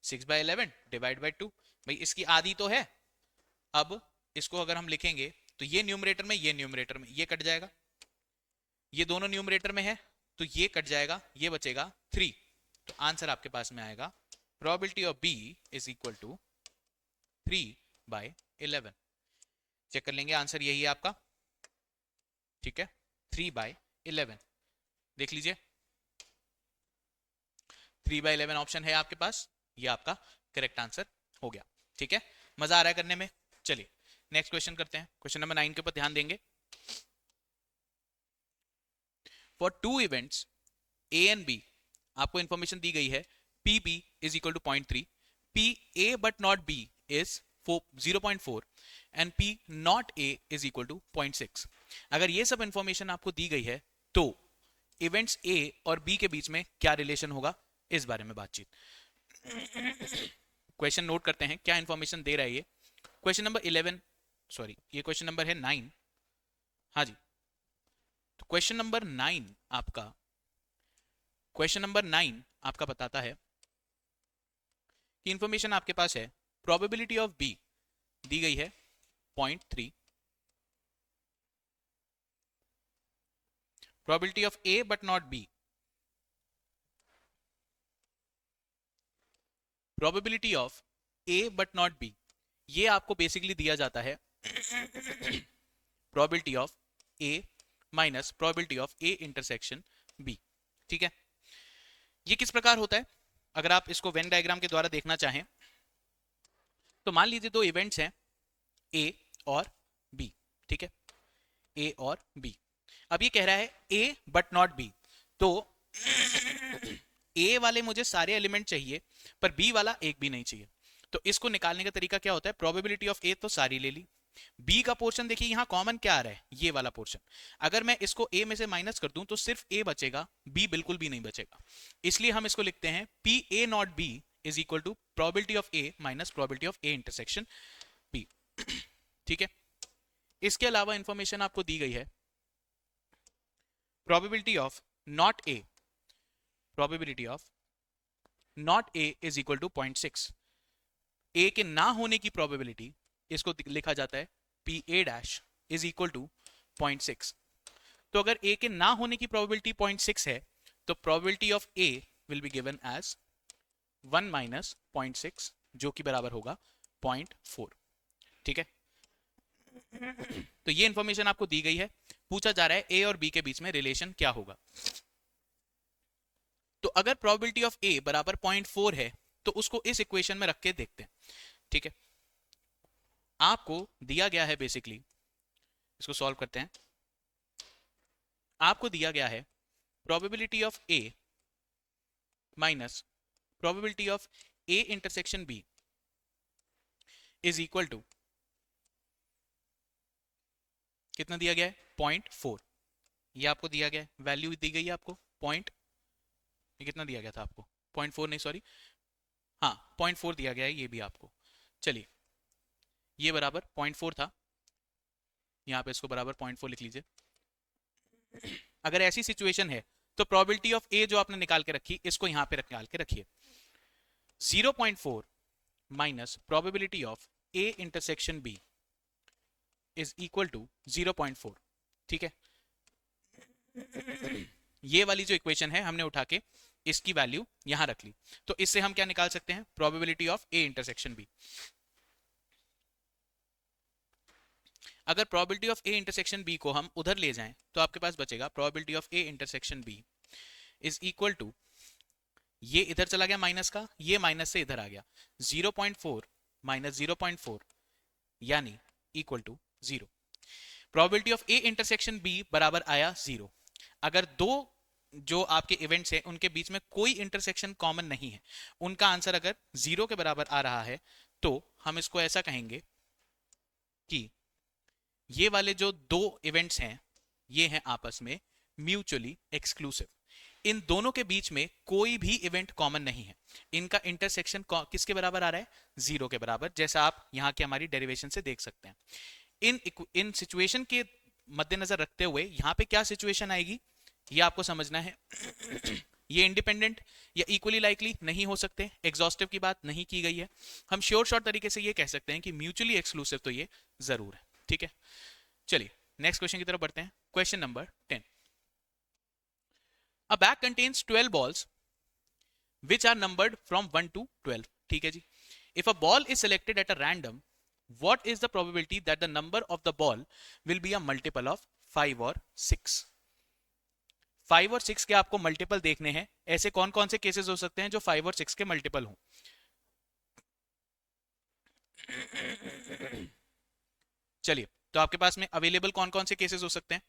6/11 डिवाइड बाय 2, भाई इसकी आधी तो है। अब इसको अगर हम लिखेंगे तो ये न्यूमरेटर में, ये न्यूमरेटर में, ये कट जाएगा, ये दोनों न्यूमरेटर में है तो ये कट जाएगा, ये बचेगा 3। तो आंसर आपके पास में आएगा probability of B is equal to 3/11। Check कर लेंगे, आंसर यही है आपका। ठीक है, 3/11 देख लीजिए। 3/11 ऑप्शन है आपके पास, ये आपका करेक्ट आंसर हो गया। ठीक है, मजा आ रहा है करने में। चलिए नेक्स्ट क्वेश्चन करते हैं, क्वेश्चन नंबर 9 के ऊपर ध्यान देंगे। For two events A and B, आपको इंफॉर्मेशन दी गई है P B is equal to 0.3, P A but not B is 0.4 and P not A is equal to 0.6। अगर ये सब इंफॉर्मेशन आपको दी गई है तो इवेंट्स ए और बी के बीच में क्या रिलेशन होगा, इस बारे में बातचीत। क्वेश्चन नोट करते हैं क्या इंफॉर्मेशन दे रहा है ये। क्वेश्चन नंबर 11, सॉरी ये क्वेश्चन नंबर है 9। हाँ जी, तो क्वेश्चन नंबर 9 आपका बताता है कि इंफॉर्मेशन आपके पास है प्रोबेबिलिटी ऑफ बी दी गई है 0.3, probability of A but not B, probability of A but not B, ये आपको बेसिकली दिया जाता है probability of A minus probability of A intersection B. ठीक है, ये किस प्रकार होता है, अगर आप इसको वेन डायग्राम के द्वारा देखना चाहें तो मान लीजिए दो इवेंट्स हैं ए और बी। ठीक है, ए और बी, अब ये कह रहा है ए बट नॉट बी, तो ए वाले मुझे सारे एलिमेंट चाहिए पर बी वाला एक भी नहीं चाहिए। तो इसको निकालने का तरीका क्या होता है, प्रोबेबिलिटी ऑफ ए तो सारी ले ली, बी का पोर्शन देखिए यहां कॉमन क्या आ रहा है, ये वाला पोर्शन, अगर मैं इसको ए में से माइनस कर दूं तो सिर्फ ए बचेगा, बी बिल्कुल भी नहीं बचेगा। इसलिए हम इसको लिखते हैं P A not B is equal to probability of A minus probability of A intersection B. ठीक है, इसके अलावा इंफॉर्मेशन आपको दी गई है probability of not A, probability of not A is equal to 0.6, A के ना होने की प्रोबेबिलिटी, इसको लिखा जाता है P A dash is equal to 0.6। तो अगर ए के ना होने की प्रोबेबिलिटी 0.6 है तो probability of A will be given as 1 minus 0.6 जो कि बराबर होगा 0.4। ठीक है, तो ये इंफॉर्मेशन आपको दी गई है, पूछा जा रहा है ए और बी के बीच में रिलेशन क्या होगा। तो अगर प्रोबेबिलिटी ऑफ ए बराबर 0.4 है तो उसको इस इक्वेशन में रख के देखते हैं। ठीक है, आपको दिया गया है बेसिकली, इसको सॉल्व करते हैं, आपको दिया गया है probability of A minus probability of A intersection B is equal to कितना दिया गया है 0.4, ये आपको दिया गया है, वैल्यू दी गई है आपको ये कितना दिया गया था आपको 0.4 नहीं सॉरी, हाँ 0.4 दिया गया है ये भी आपको। चलिए ये बराबर 0.4 था, यहाँ पे इसको बराबर 0.4 लिख लीजिए। अगर ऐसी सिचुएशन है तो प्रोबेबिलिटी ऑफ ए जो आपने निकाल के रखी इसको यहाँ पे निकाल के रखिए, 0.4 minus probability of A intersection B is equal to 0.4। ठीक है, ये वाली जो इक्वेशन है हमने उठा के इसकी वैल्यू यहां रख ली, तो इससे हम क्या निकाल सकते हैं, probability of A intersection B. अगर probability of A intersection B को हम उधर ले जाएं तो आपके पास बचेगा probability of A intersection B is equal to, ये इधर चला गया माइनस का, ये माइनस से इधर आ गया, 0.4 माइनस 0.4 यानी equal to 0। Probability of A intersection B बराबर आया 0। अगर दो जो आपके इवेंट्स हैं उनके बीच में कोई इंटरसेक्शन कॉमन नहीं है, उनका आंसर अगर 0 के बराबर आ रहा है तो हम इसको ऐसा कहेंगे कि ये वाले जो दो इवेंट्स हैं ये हैं आपस में म्यूचुअली एक्सक्लूसिव, इन दोनों के बीच में कोई भी इवेंट कॉमन नहीं है, इनका इंटरसेक्शन किसके बराबर आ रहा है, 0 के बराबर, जैसा आप यहाँ के हमारी डेरिवेशन से देख सकते हैं। इन सिचुएशन के मद्देनजर रखते हुए यहाँ पे क्या सिचुएशन आएगी ये आपको समझना है। ये इंडिपेंडेंट या इक्वली लाइकली नहीं हो सकते, एग्जॉस्टिव की बात नहीं की गई है, हम श्योर शॉर्ट तरीके से ये कह सकते हैं कि म्यूचुअली एक्सक्लूसिव तो ये जरूर है। ठीक है, चलिए नेक्स्ट क्वेश्चन की तरफ बढ़ते हैं, question number 10। A bag contains 12 balls which are numbered from 1 to 12। ठीक है जी, if a ball is selected at a random, what is the probability that the number of the ball will be a multiple of 5 or 6? 5 और 6 के आपको multiple देखने हैं। ऐसे कौन कौन से केसेस हो सकते हैं जो 5 और 6 के मल्टीपल हों? चलिए, तो आपके पास में अवेलेबल कौन कौन से केसेस हो सकते हैं?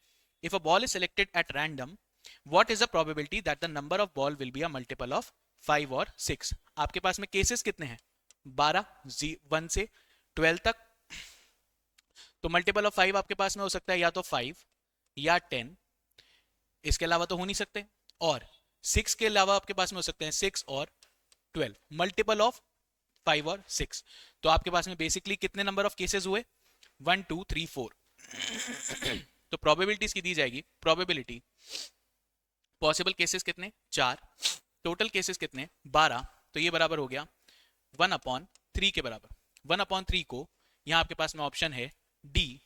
If a ball is selected at random, what is the probability that the number of ball will be a multiple of 5 और 6? आपके पास में केसेस कितने हैं? 12, 1 से 12 तक। तो मल्टीपल ऑफ 5 आपके पास में हो सकता है या तो 5 या 10, इसके अलावा तो हो नहीं सकते। और 6 के अलावा आपके पास में हो सकते हैं 6 और 12, मल्टीपल ऑफ 5 और 6। तो आपके पास में बेसिकली कितने नंबर ऑफ केसेस हुए? 1 2 3 4। तो प्रोबेबिलिटीज की दी जाएगी, प्रोबेबिलिटी पॉसिबल केसेस कितने? 4, टोटल केसेस कितने? 12। तो ये बराबर हो गया 1/3 के बराबर। 1/3 को यहां आपके पास में ऑप्शन है डी,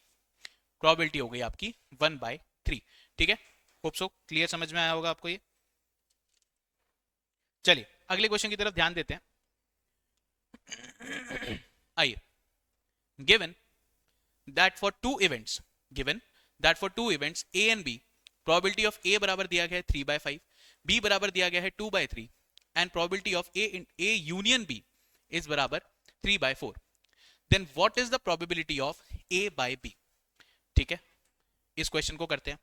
प्रोबेबिलिटी हो गई आपकी 1/3। ठीक है, होप सो क्लियर समझ में आया होगा आपको ये। चलिए अगले क्वेश्चन की तरफ ध्यान देते हैं। आइए, given that for two events, given that for two events A and B, probability of A बराबर दिया गया है 3/5, बी बराबर दिया गया है 2/3, and probability of A union B is बराबर 3/4, then what is the probability of A by B? ठीक है, इस क्वेश्चन को करते हैं।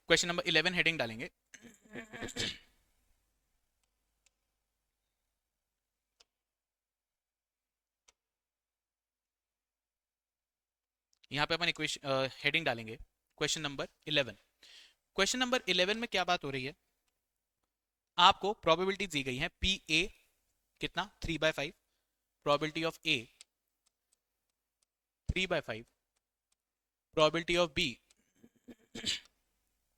क्वेश्चन नंबर 11 हेडिंग डालेंगे। यहां पे अपन हेडिंग डालेंगे क्वेश्चन नंबर 11। क्वेश्चन नंबर 11 में क्या बात हो रही है? आपको प्रोबेबिलिटी दी गई है पी ए कितना? 3/5, probability of A 3/5, probability of B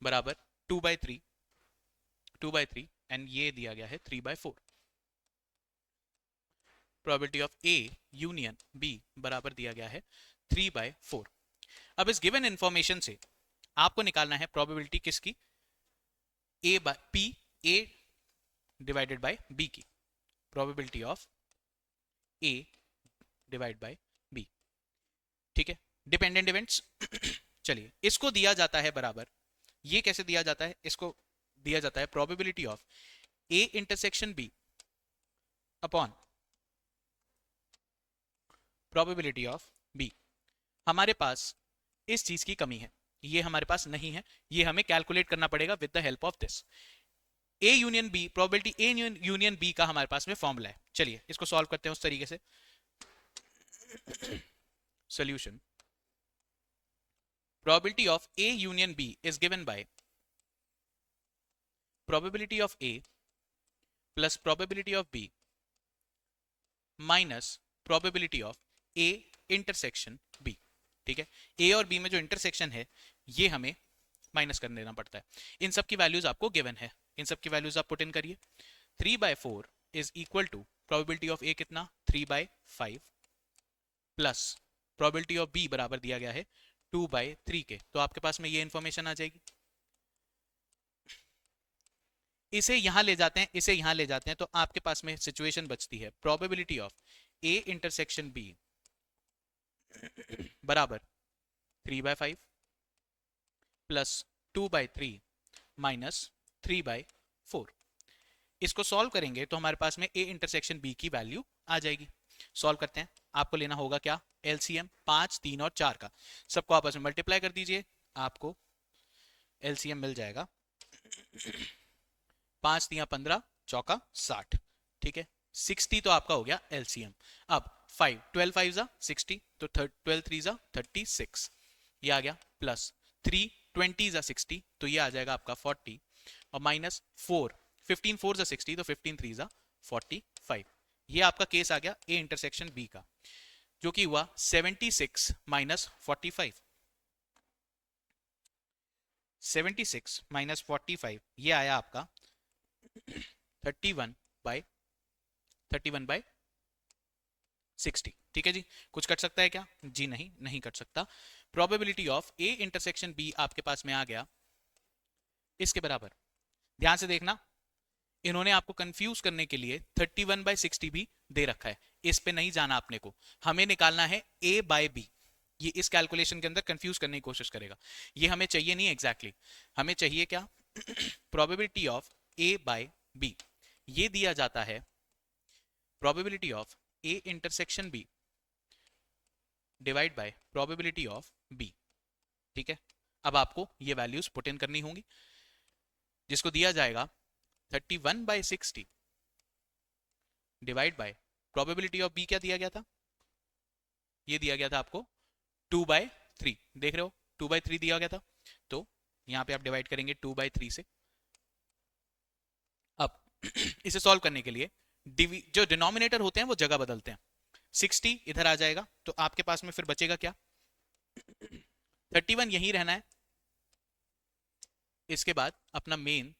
बराबर 2/3 एंड ये दिया गया है 3/4। Probability of A union B बराबर दिया गया है 3/4। अब इस गिवन इंफॉर्मेशन से आपको निकालना है प्रोबेबिलिटी किसकी? A by P, A divided by B की, probability of A divide by B. ठीक है, डिपेंडेंट इवेंट्स। चलिए, इसको दिया जाता है बराबर, ये कैसे दिया जाता है? इसको दिया जाता है probability of A intersection B upon probability of B. हमारे पास इस चीज की कमी है, ये हमारे पास नहीं है, ये हमें कैलकुलेट करना पड़ेगा with the help of this. A union B, probability A union B का हमारे पास में फॉर्मूला है। चलिए इसको सॉल्व करते हैं उस तरीके से। Solution, probability of A union B is given by probability of A plus probability of B minus probability of A intersection B. ठीक है, ए और बी में जो इंटरसेक्शन है ये हमें माइनस कर देना पड़ता है। इन सब की वैल्यूज आपको गिवन है, इन सब की वैल्यूज आप पुट इन करिए। 3/4 is equal to probability of A कितना? 3/5 प्लस प्रोबेबिलिटी ऑफ बी बराबर दिया गया है 2/3 के। तो आपके पास में ये इंफॉर्मेशन आ जाएगी। इसे यहां ले जाते हैं, इसे यहां ले जाते हैं, तो आपके पास में सिचुएशन बचती है probability of A intersection B बराबर 3/5 प्लस 2/3 माइनस 3/4। इसको सॉल्व करेंगे तो हमारे पास में ए इंटरसेक्शन बी की वैल्यू आ जाएगी। सॉल्व करते हैं। आपको लेना होगा क्या? एलसीएम 5, 3 और 4 का। सबको आपस में मल्टीप्लाई कर दीजिए, आपको एलसीएम मिल जाएगा 5 3 15 चौका 60। ठीक है, 60 तो आपका हो गया एलसीएम। अब 5 12 5 जा 60, तो 12 3 जा 36, ये आ गया, प्लस 3 20 जा 60, तो ये आ जाएगा आपका 40, और माइनस 4 15 4 जा 60, तो 15 3 जा 45। ये आपका केस आ गया ए इंटरसेक्शन बी का, जो कि हुआ 76 माइनस 45। 76 माइनस 45 ये आया आपका 31/60। ठीक है जी, कुछ कट सकता है क्या? जी नहीं, नहीं कट सकता। Probability of A intersection B आपके पास में आ गया इसके बराबर। ध्यान से देखना, इन्होंने आपको कंफ्यूज करने के लिए 31/60 भी दे रखा है, इस पे नहीं जाना अपने को, हमें निकालना है a बाय बी। ये इस कैलकुलेशन के अंदर कंफ्यूज करने की कोशिश करेगा, ये हमें चाहिए नहीं एग्जैक्टली हमें चाहिए क्या? Probability of A by B, ये दिया जाता है probability of A intersection B divide by probability of B. ठीक है, अब आपको ये वैल्यूज पुट इन करनी होंगी, जिसको दिया जाएगा 31/60 divide by probability of B, क्या दिया गया था, ये दिया गया था आपको 2/3, देख रहे हो 2/3 दिया गया था, तो यहां पे आप डिवाइड करेंगे 2/3 से। अब इसे सॉल्व करने के लिए जो डिनोमिनेटर होते हैं वो जगह बदलते हैं, 60 इधर आ जाएगा, तो आपके पास में फिर बचेगा क्या, 31 यहीं रहना है, इसके बाद अपना मेन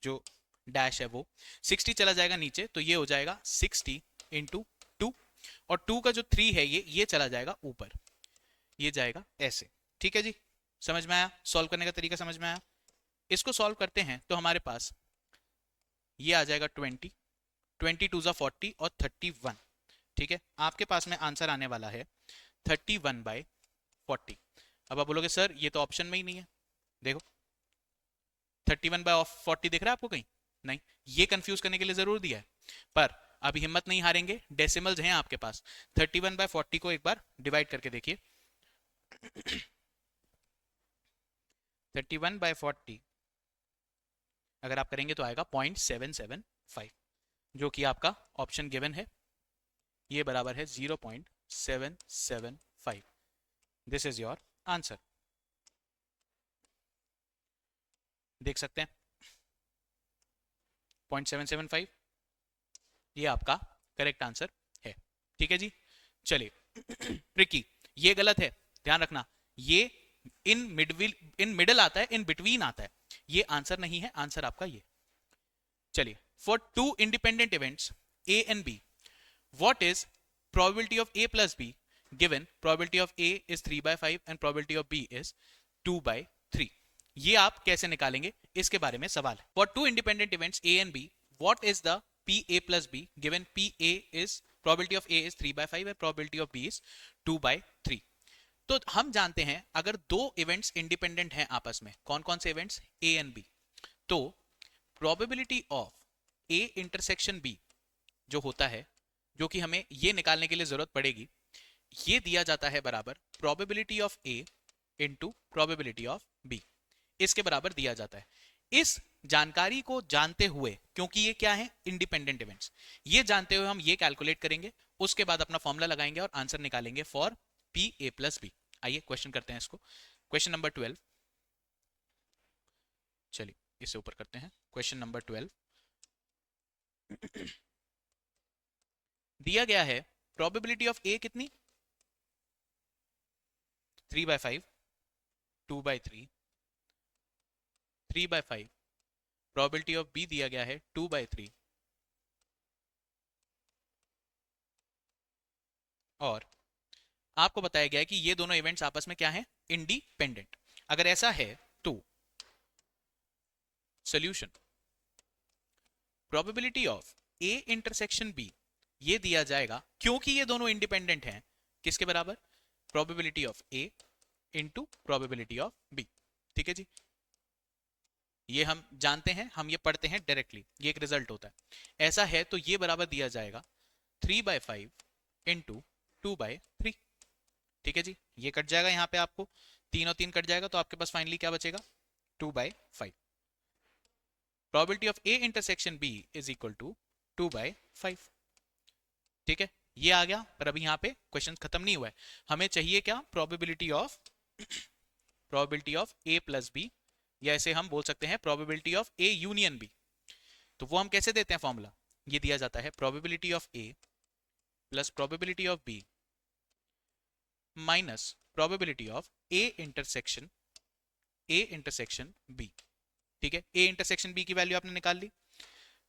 जो डैश है वो 60 चला जाएगा नीचे, तो ये हो जाएगा 60 इंटू 2, और 2 का जो 3 है ये चला जाएगा ऊपर, ये जाएगा ऐसे। ठीक है जी, समझ में आया, सॉल्व करने का तरीका समझ में आया। इसको सॉल्व करते हैं तो हमारे पास ये आ जाएगा 20, 22 ज़ा 40 और 31। ठीक है, आपके पास में आंसर आने वाला है 31/40। अब आप बोलोगे सर ये तो ऑप्शन में ही नहीं है, देखो 31/40 दिख रहा है आपको कहीं, नहीं, ये कंफ्यूज करने के लिए जरूर दिया है, पर अभी हिम्मत नहीं हारेंगे, डेसिमल्स हैं आपके पास, 31/40 को एक बार डिवाइड करके देखिए, 31/40 अगर आप करेंगे तो आएगा 0.775, जो कि आपका ऑप्शन गिवन है, ये बराबर है 0.775। दिस इज योर आंसर, देख सकते हैं 0.775, ये आपका करेक्ट आंसर है। ठीक है जी, चलिए ट्रिकी, ये गलत है, ध्यान रखना, ये इन मिडल आता है, इन बिटवीन आता है, ये आंसर नहीं है, आंसर आपका ये। चलिए, for 2 independent events A and B, what is probability of A plus B given probability of A is 3/5 and probability of B is 2/3, ये आप कैसे निकालेंगे, इसके बारे में सवाल है। For 2 independent events A and B, what is the P A plus B given P A is probability of A is 3/5 and probability of B is 2/3। तो हम जानते हैं अगर दो इवेंट्स इंडिपेंडेंट हैं आपस में, कौन कौन से इवेंट्स, ए एंड बी, तो probability of A intersection B जो होता है, जो कि हमें ये निकालने के लिए जरूरत पड़ेगी, ये दिया जाता है बराबर probability of A into probability of B, इसके बराबर दिया जाता है। इस जानकारी को जानते हुए, क्योंकि ये क्या है, इंडिपेंडेंट इवेंट्स, ये जानते हुए हम ये कैलकुलेट करेंगे, उसके बाद अपना फॉर्मूला लगाएंगे और आंसर निकालेंगे for P A plus B. आइए क्वेश्चन करते हैं इसको, क्वेश्चन नंबर 12, चलिए इसे ऊपर करते हैं, क्वेश्चन नंबर 12 दिया गया है प्रोबेबिलिटी ऑफ ए कितनी, 3/5, 2/3, 3/5, प्रोबेबिलिटी ऑफ बी दिया गया है 2/3, और आपको बताया गया है कि ये दोनों इवेंट्स आपस में क्या हैं, इंडिपेंडेंट। अगर ऐसा है तो solution, probability of A intersection B, ये दिया जाएगा, क्योंकि ये दोनों इंडिपेंडेंट हैं, किसके बराबर, probability of A into probability of B. ठीक है जी, ये हम जानते हैं, हम ये पढ़ते हैं डायरेक्टली, ये एक रिजल्ट होता है। ऐसा है तो ये बराबर दिया जाएगा 3/5 इंटू 2/3। ठीक है जी, ये कट जाएगा यहाँ पे, आपको 3 और 3 कट जाएगा, तो आपके पास फाइनली क्या बचेगा, 2/5। Probability of A intersection B is equal to 2/5। ठीक है, ये आ गया, पर अभी यहाँ पे क्वेश्चन खत्म नहीं हुआ है, हमें चाहिए क्या, probability of A plus B, या ऐसे हम बोल सकते हैं probability of A union B. तो वो हम कैसे देते हैं फॉर्मूला, ये दिया जाता है probability of A plus probability of B minus probability of A intersection B. ठीक है, ए इंटरसेक्शन बी की वैल्यू आपने निकाल ली,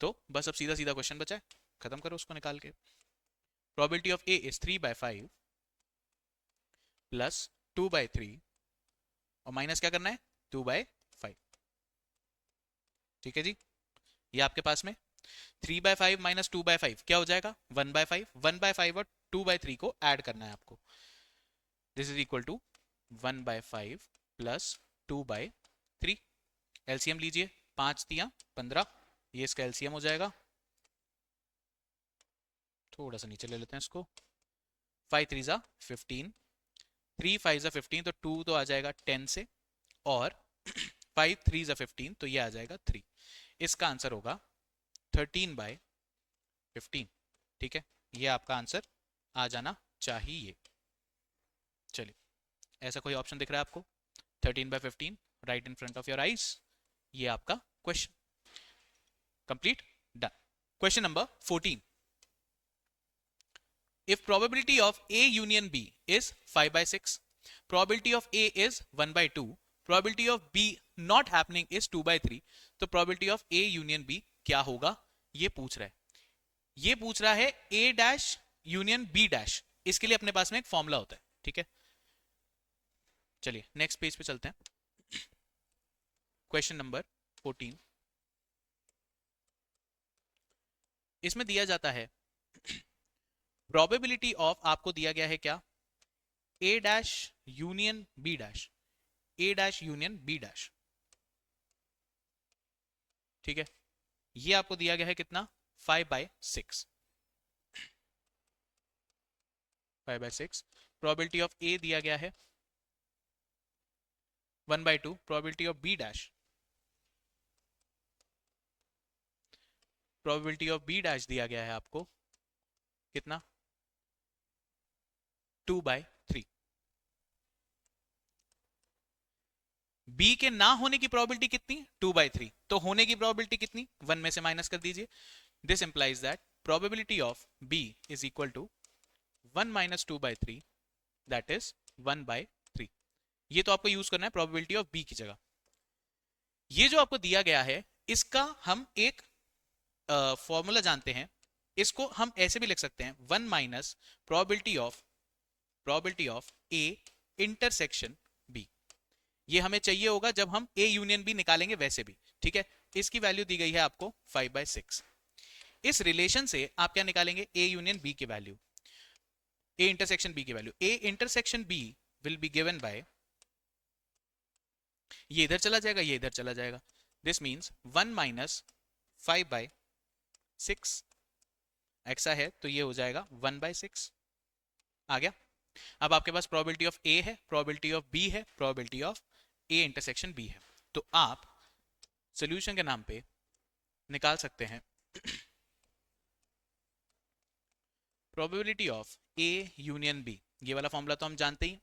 तो बस अब सीधा सीधा क्वेश्चन बचा है, खत्म करो उसको निकाल के। Probability of A is 3/5 plus 2/3 और माइनस क्या करना है, 2/5। ठीक है जी, ये आपके पास में 3/5 माइनस 2/5 क्या हो जाएगा, 1/5, 1/5 और 2/3 को ऐड करना है आपको, this is equal to 1/5 plus 2/3। LCM लीजिए, 5 तियां 15, ये इसका एलसीएम हो जाएगा। थोड़ा सा नीचे ले लेते हैं इसको। 5 3 जा 15, 3 5 जा 15, तो 2 तो आ जाएगा 10 से, और 5 3 जा 15, तो ये आ जाएगा 3। इसका आंसर होगा 13/15। ठीक है, ये आपका आंसर आ जाना चाहिए। चलिए, ऐसा कोई ऑप्शन दिख रहा है आपको? 13/15 right in front of your eyes. ये आपका question complete, done. Question number 14। If probability of A union B is 5/6, probability of A is 1/2, probability of B not happening is 2/3, तो probability of A union B क्या होगा, ये पूछ रहा है। ये पूछ रहा है A dash union B dash. इसके लिए अपने पास में एक फॉर्मूला होता है, ठीक है। चलिए नेक्स्ट पेज पे चलते हैं। क्वेश्चन नंबर 14, इसमें दिया जाता है प्रोबेबिलिटी ऑफ, आपको दिया गया है क्या, A dash union B dash, A dash union B dash, ठीक है। ये आपको दिया गया है कितना, 5/6, 5/6। प्रोबेबिलिटी ऑफ A दिया गया है 1/2, probability of B dash, probability of B dash दिया गया है आपको कितना, 2/3। B के ना होने की प्रोबेबिलिटी कितनी, 2/3, तो होने की प्रोबेबिलिटी कितनी, 1 में से माइनस कर दीजिए। This implies that probability of B is equal to 1 - 2/3, that is 1/3। ये तो आपको यूज करना है प्रोबेबिलिटी ऑफ B की जगह। ये जो आपको दिया गया है, इसका हम एक फॉर्मूला जानते हैं। इसको हम ऐसे भी लिख सकते हैं, 1 minus probability of A intersection B। ये हमें चाहिए होगा जब हम A यूनियन B निकालेंगे, वैसे भी, ठीक है। इसकी वैल्यू दी गई है आपको 5/6। इस रिलेशन से आप क्या निकालेंगे, A यूनियन B की वैल्यू, A इंटरसेक्शन B की value. A intersection B will be given by, ये इधर चला जाएगा, ये इधर चला जाएगा। दिस मीन्स 1 माइनस 5/6, ऐसा है तो ये हो जाएगा 1/6। आ गया। अब आपके पास प्रोबेबिलिटी ऑफ A है, प्रोबेबिलिटी ऑफ B है, probability of A intersection B है। तो आप सॉल्यूशन के नाम पे निकाल सकते हैं probability of A union B। ये वाला फॉर्मूला तो हम जानते ही,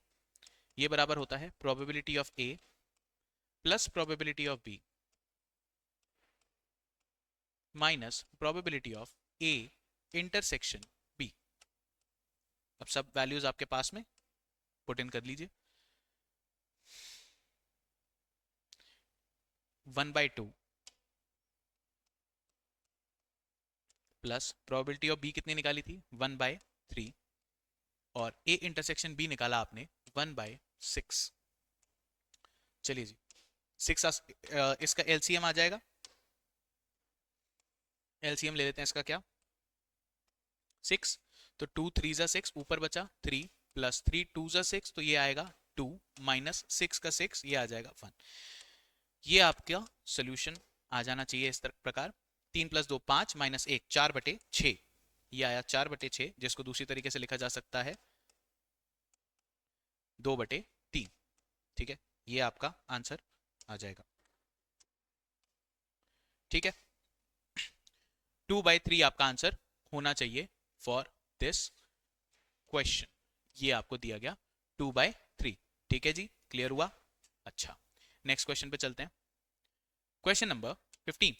ये बराबर होता है probability of A plus probability of B minus probability of A intersection B। अब सब वैल्यूज आपके पास में पुट इन कर लीजिए। 1/2 प्लस प्रोबेबिलिटी ऑफ B कितनी निकाली थी, 1/3, और A इंटरसेक्शन B निकाला आपने 1/6। चलिए जी, 6 इसका एलसीएम आ जाएगा। एलसीएम ले लेते हैं इसका, क्या, 6, तो 2 3 जा 6, ऊपर बचा 3 प्लस 3 2 जा 6, तो ये आएगा 2 माइनस 6 का 6, ये आ जाएगा 1। ये आपका सोल्यूशन आ जाना चाहिए इस प्रकार। 3 + 2 5 माइनस 1 4/6, ये आया 4/6, जिसको दूसरी तरीके से लिखा जा सकता है 2/3। ठीक है, ये आपका आंसर आ जाएगा। ठीक है, 2/3 आपका आंसर होना चाहिए फॉर दिस क्वेश्चन। ये आपको दिया गया 2/3। ठीक है जी, क्लियर हुआ? अच्छा, नेक्स्ट क्वेश्चन पे चलते हैं। Question number 15।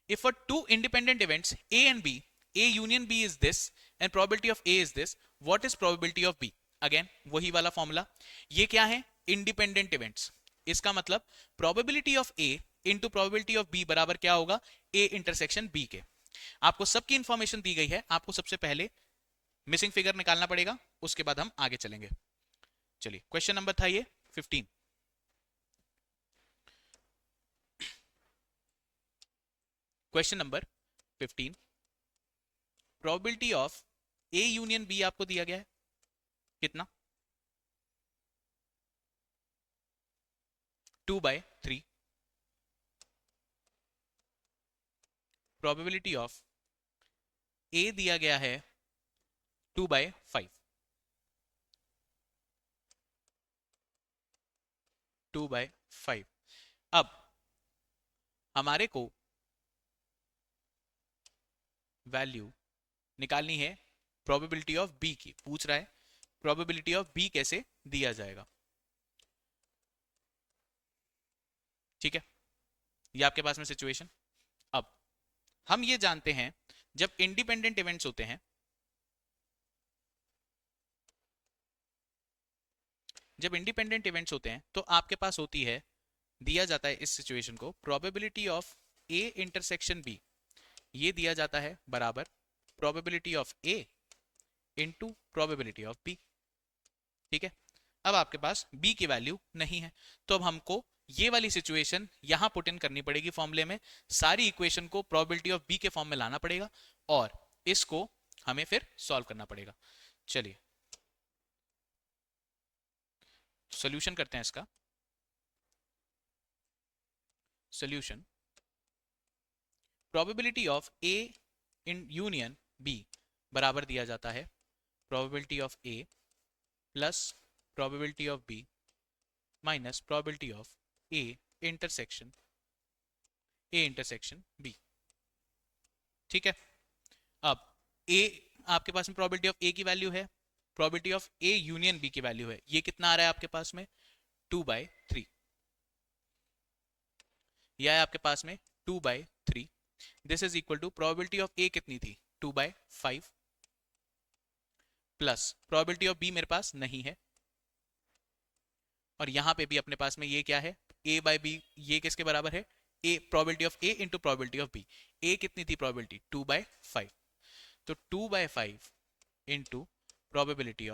If for two independent events A and B, A union B is this and probability of A is this, what is probability of B? Again वही वाला फॉर्मूला। ये क्या है, इंडिपेंडेंट इवेंट्स। इसका मतलब probability of A into probability of B बराबर क्या होगा, A इंटरसेक्शन B के। आपको सबकी इंफॉर्मेशन दी गई है, आपको सबसे पहले मिसिंग फिगर निकालना पड़ेगा, उसके बाद हम आगे चलेंगे। चलिए, क्वेश्चन नंबर था ये 15। Question number 15, probability of A union B आपको दिया गया है कितना, 2/3। प्रोबेबिलिटी ऑफ ए दिया गया है 2/5, 2/5। अब हमारे को वैल्यू निकालनी है प्रोबेबिलिटी ऑफ बी की। पूछ रहा है प्रोबेबिलिटी ऑफ बी कैसे दिया जाएगा। ठीक है, ये आपके पास में सिचुएशन। अब हम ये जानते हैं जब इंडिपेंडेंट इवेंट्स होते हैं, जब इंडिपेंडेंट इवेंट्स होते हैं तो आपके पास होती है, दिया जाता है इस सिचुएशन को, probability of A intersection B, ये दिया जाता है बराबर probability of A into probability of B. ठीक है, अब आपके पास बी की वैल्यू नहीं है, तो अब हमको ये वाली सिचुएशन यहां पुट इन करनी पड़ेगी फॉर्मूले में, सारी इक्वेशन को प्रोबेबिलिटी ऑफ बी के फॉर्म में लाना पड़ेगा और इसको हमें फिर सॉल्व करना पड़ेगा। चलिए सॉल्यूशन करते हैं इसका। Solution, probability of A in union B बराबर दिया जाता है probability of A plus probability of B minus probability of A intersection B. ठीक है, अब ए आपके पास में प्रोबेबिलिटी ऑफ ए की वैल्यू है, probability of A union B की वैल्यू है, ये कितना आ रहा है आपके पास में 2/3, यह है आपके पास में 2/3। This is equal to probability of A कितनी थी 2/5 प्लस प्रोबेबिलिटी ऑफ बी मेरे पास नहीं है, और यहां पे भी अपने पास में ये क्या है a/b, ये किसके बराबर है a, probability of a into probability of b। a कितनी थी प्रोबेबिलिटी 2/5, तो 2/5 इंटू प्रोबेबिलिटी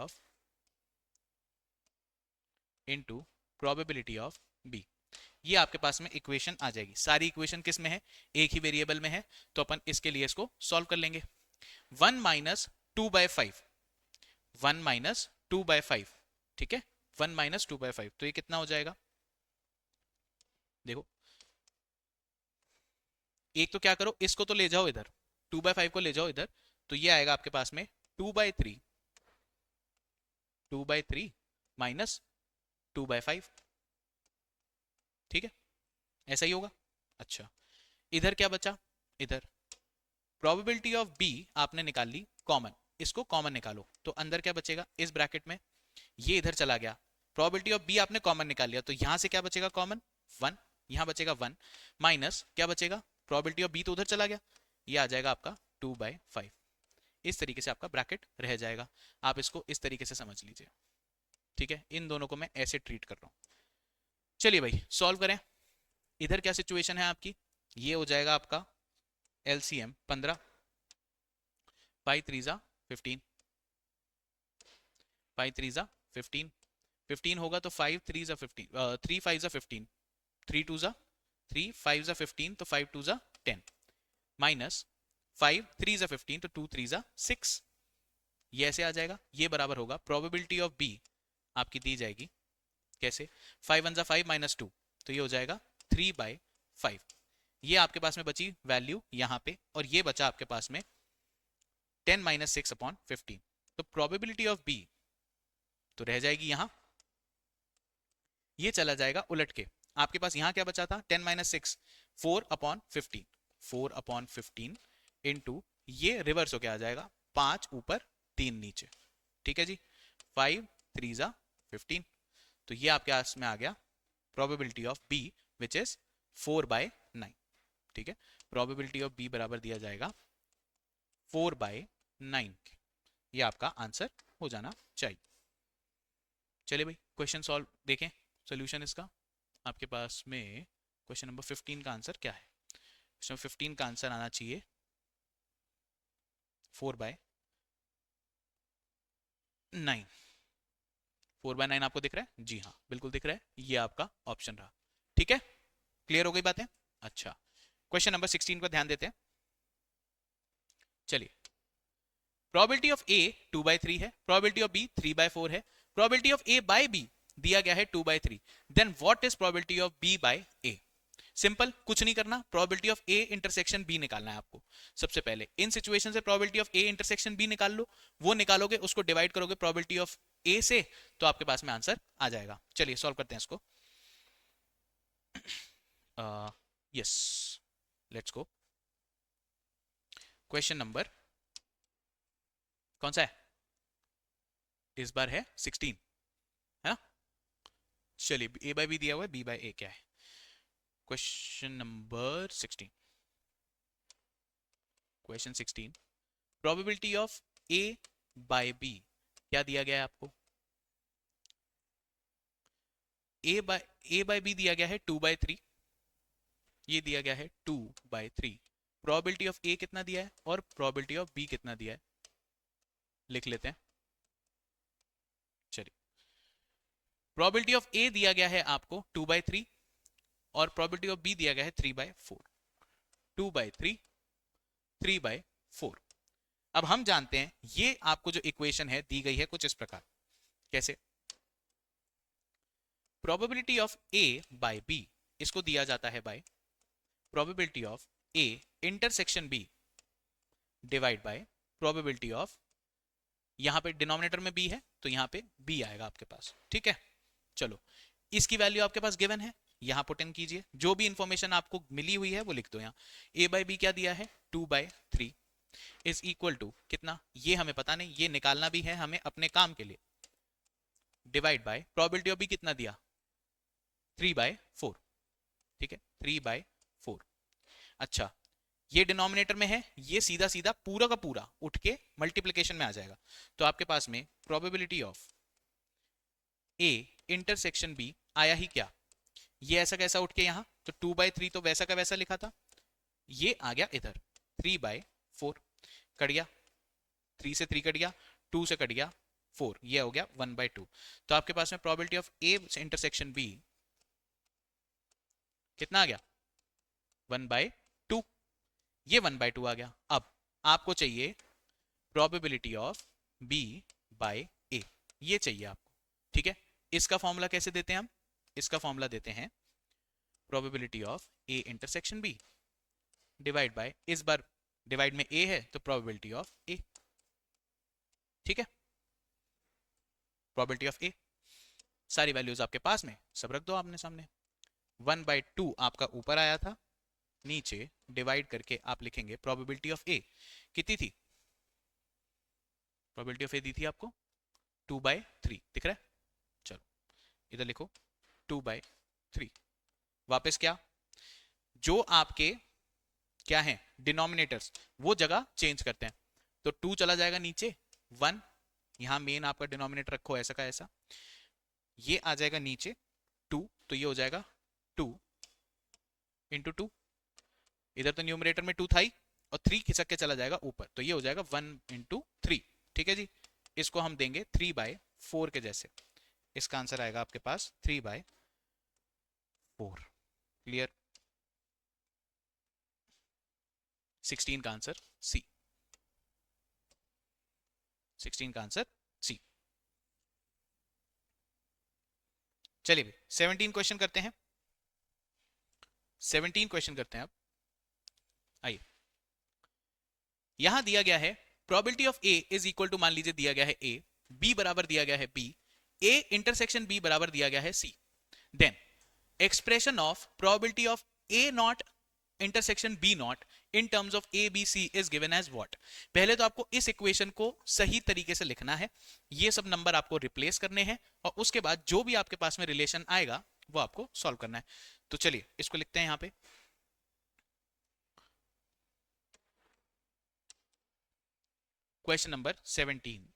ऑफ b, ये आपके पास में इक्वेशन आ जाएगी। सारी इक्वेशन किस में है, एक ही वेरिएबल में है, तो अपन इसके लिए इसको सॉल्व कर लेंगे। 1 माइनस 2/5, 1 माइनस 2/5, ठीक है, 1 माइनस 2/5, तो ये कितना हो जाएगा, देखो एक तो क्या करो, इसको तो ले जाओ इधर, 2/5 को ले जाओ इधर, तो ये आएगा आपके पास में 2/3 माइनस 2/5। ठीक है, ऐसा ही होगा। अच्छा, इधर क्या बचा, इधर प्रोबेबिलिटी ऑफ बी आपने निकाल ली कॉमन, इसको कॉमन निकालो, तो अंदर क्या बचेगा इस ब्रैकेट में, ये इधर चला गया, प्रोबेबिलिटी ऑफ बी आपने कॉमन निकाल लिया, तो यहां से क्या बचेगा कॉमन 1, यहां बचेगा 1 माइनस क्या बचेगा, प्रोबेबिलिटी ऑफ बी तो उधर चला गया, ये आ जाएगा आपका 2/5। इस तरीके से आपका ब्रैकेट रह जाएगा, आप इसको इस तरीके से समझ लीजिए। ठीक है, इन दोनों को मैं ऐसे ट्रीट कर रहा हूं। चलिए भाई सॉल्व करें। इधर क्या सिचुएशन है आपकी, ये हो जाएगा आपका LCM 15, 5 3 15, 5 3 15, 15 होगा तो 5 3 15, 3 5 15, 3 2 3 5 15, तो 5 2 10 माइनस 5 3 15, तो 2 3 6, ये ऐसे आ जाएगा। ये बराबर होगा प्रोबेबिलिटी ऑफ बी आपकी दी जाएगी कैसे, 5 1 5 माइनस 2, तो ये हो जाएगा 3/5। ये आपके पास में बची वैल्यू यहां पे, और ये बचा आपके पास में 10 माइनस 6/15, तो प्रोबेबिलिटी ऑफ बी तो रह जाएगी यहां, ये चला जाएगा उलट के, आपके पास यहां क्या बचा था 10 माइनस 6, 4/15, 4/15 इंटू ये रिवर्स होके आ जाएगा 5 ऊपर 3 नीचे। ठीक है जी, 5 3 15, तो ये आपके पास में आ गया probability of B which is 4/9। ठीक है, प्रोबेबिलिटी ऑफ बी बराबर दिया जाएगा 4/9, ये आपका आंसर हो जाना चाहिए। चलिए भाई क्वेश्चन सॉल्व देखें, सोल्यूशन इसका आपके पास में क्वेश्चन नंबर 15 का आंसर क्या है। क्वेश्चन 15 का आंसर आना चाहिए 4/9। 4/9 आपको दिख रहा है, जी हाँ बिल्कुल दिख रहा है, ये आपका ऑप्शन रहा। ठीक है, क्लियर हो गई बातें। अच्छा, क्वेश्चन नंबर 16 पर ध्यान देते हैं। चलिए, प्रोबेबिलिटी ऑफ ए 2/3 है, प्रोबेबिलिटी ऑफ बी 3/4 है, probability of A by B दिया गया है 2/3, then what is probability of B by A. Simple, कुछ नहीं करना, probability of A intersection B निकालना है आपको। सबसे पहले इन सिचुएशन से probability of A intersection B निकाल लो, वो निकालोगे, उसको डिवाइड करोगे प्रोबेबिलिटी ऑफ ए से, तो आपके पास में आंसर आ जाएगा। चलिए सॉल्व करते हैं इसको। Yes, let's go. Question number कौन सा है इस बार? है 16, है ना? चलिए, ए बाय बी दिया हुआ है, बी बाय ए क्या है? Question number 16, question 16, probability of A by B क्या दिया गया है आपको? ए बाय बी दिया गया है 2/3, ये दिया गया है 2/3। प्रोबेबिलिटी ऑफ ए कितना दिया है और प्रोबेबिलिटी ऑफ बी कितना दिया है, लिख लेते हैं। चलिए, प्रोबेबिलिटी ऑफ ए दिया गया है आपको 2/3 और प्रोबेबिलिटी ऑफ बी दिया गया है 3/4। 2/3, 3/4। अब हम जानते हैं ये आपको जो इक्वेशन है दी गई है कुछ इस प्रकार, कैसे? Probability of A by B, इसको दिया जाता है by probability of A intersection B divide by probability of, यहां पे डिनोमिनेटर में बी है तो यहां पे बी आएगा आपके पास, ठीक है? चलो, इसकी वैल्यू आपके पास गिवन है, यहां पुट इन कीजिए, जो भी इंफॉर्मेशन आपको मिली हुई है वो लिख दो। यहां ए बाय बी क्या दिया है? 2/3 इज इक्वल टू कितना, ये हमें पता नहीं, ये निकालना भी है हमें अपने काम के लिए, divide by probability of B कितना दिया? 3/4, ठीक है? 3/4। अच्छा, ये डिनोमिनेटर में है, ये सीधा सीधा पूरा का पूरा उठ के मल्टीप्लिकेशन में आ जाएगा, तो आपके पास में probability of A intersection B आया ही क्या? ये ऐसा कैसा उठ के यहां, तो 2/3 तो वैसा का वैसा लिखा था, ये आ गया इधर 3/4, कट गया, 3 से 3 कट गया, 2 से कट गया 4, ये हो गया 1/2। तो आपके पास में probability of A intersection B कितना आ गया? 1/2, ये 1/2 आ गया। अब आपको चाहिए प्रोबेबिलिटी ऑफ बी बाय ए, ये चाहिए आपको, ठीक है? इसका फॉर्मूला कैसे देते हैं हम? इसका फॉर्मूला देते हैं probability of A intersection B divide by, इस बार डिवाइड में ए है तो प्रोबेबिलिटी ऑफ ए, ठीक है? प्रोबेबिलिटी ऑफ ए, सारी वैल्यूज आपके पास में सब रख दो आपने सामने। 1/2 आपका ऊपर आया था, नीचे डिवाइड करके आप लिखेंगे प्रोबेबिलिटी ऑफ ए कितनी थी? प्रोबेबिलिटी ऑफ ए दी थी आपको 2/3, दिख रहा है? चलो इधर लिखो 2/3। वापस क्या, जो आपके क्या है डिनोमिनेटर्स, वो जगह चेंज करते हैं, तो 2 चला जाएगा नीचे, 1 यहां मेन आपका डिनोमिनेटर रखो ऐसा का ऐसा, ये आ जाएगा नीचे 2, तो ये हो जाएगा 2 इंटू 2, इधर तो न्यूमरेटर में 2 था ही, और 3 खिसक के चला जाएगा ऊपर, तो ये हो जाएगा 1 इंटू 3, ठीक है जी? इसको हम देंगे 3/4 के जैसे, इसका आंसर आएगा आपके पास 3/4। क्लियर? 16 का आंसर सी, 16 का आंसर सी। चलिए 17 क्वेश्चन करते हैं, 17 क्वेश्चन करते हैं अब। आइए, यहां दिया गया है probability of A is equal to, मान लीजिए दिया गया है ए, बी बराबर दिया गया है बी, ए इंटरसेक्शन बी बराबर दिया गया है C, then expression of probability of A not intersection B not in terms of A B C is given as what. पहले तो आपको इस इक्वेशन को सही तरीके से लिखना है, ये सब नंबर आपको रिप्लेस करने हैं, और उसके बाद जो भी आपके पास में रिलेशन आएगा वो आपको सॉल्व करना है। तो चलिए इसको लिखते हैं यहां पे, क्वेश्चन नंबर 17।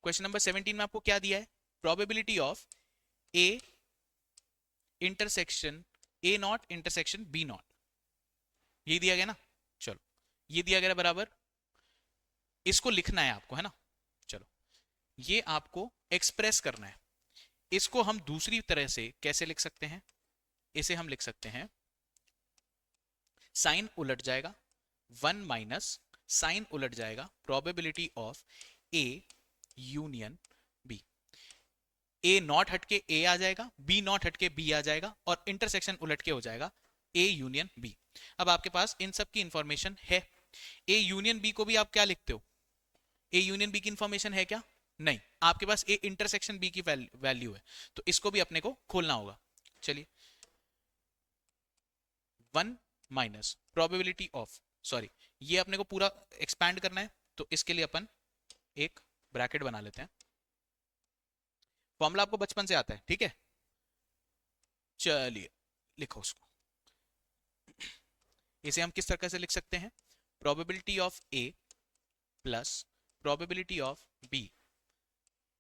क्वेश्चन नंबर 17 में आपको क्या दिया है? Probability of A intersection A not intersection B not, ये दिया गया ना? चलो, ये दिया गया बराबर, इसको लिखना है आपको, है ना? चलो, ये आपको एक्सप्रेस करना है, इसको हम दूसरी तरह से कैसे लिख सकते हैं? इसे हम लिख सकते हैं, साइन उलट जाएगा, 1 माइनस साइन उलट जाएगा probability of A union B. A not हटके ए आ जाएगा, बी नॉट हटके बी आ जाएगा, और इंटरसेक्शन उलट के हो जाएगा ए यूनियन बी। अब आपके पास इन सब की इंफॉर्मेशन है। ए यूनियन बी को भी आप क्या लिखते हो, ए यूनियन बी की इंफॉर्मेशन है क्या? नहीं, आपके पास ए इंटरसेक्शन बी की वैल्यू है, तो इसको भी अपने को खोलना होगा। चलिए, 1 माइनस प्रोबेबिलिटी ऑफ, सॉरी ये अपने को पूरा एक्सपैंड करना है, तो इसके लिए अपन एक ब्रैकेट बना लेते हैं। फॉर्मूला आपको बचपन से आता है, ठीक है? चलिए लिखो उसको। इसे हम किस तरह से लिख सकते हैं? Probability of A plus probability of B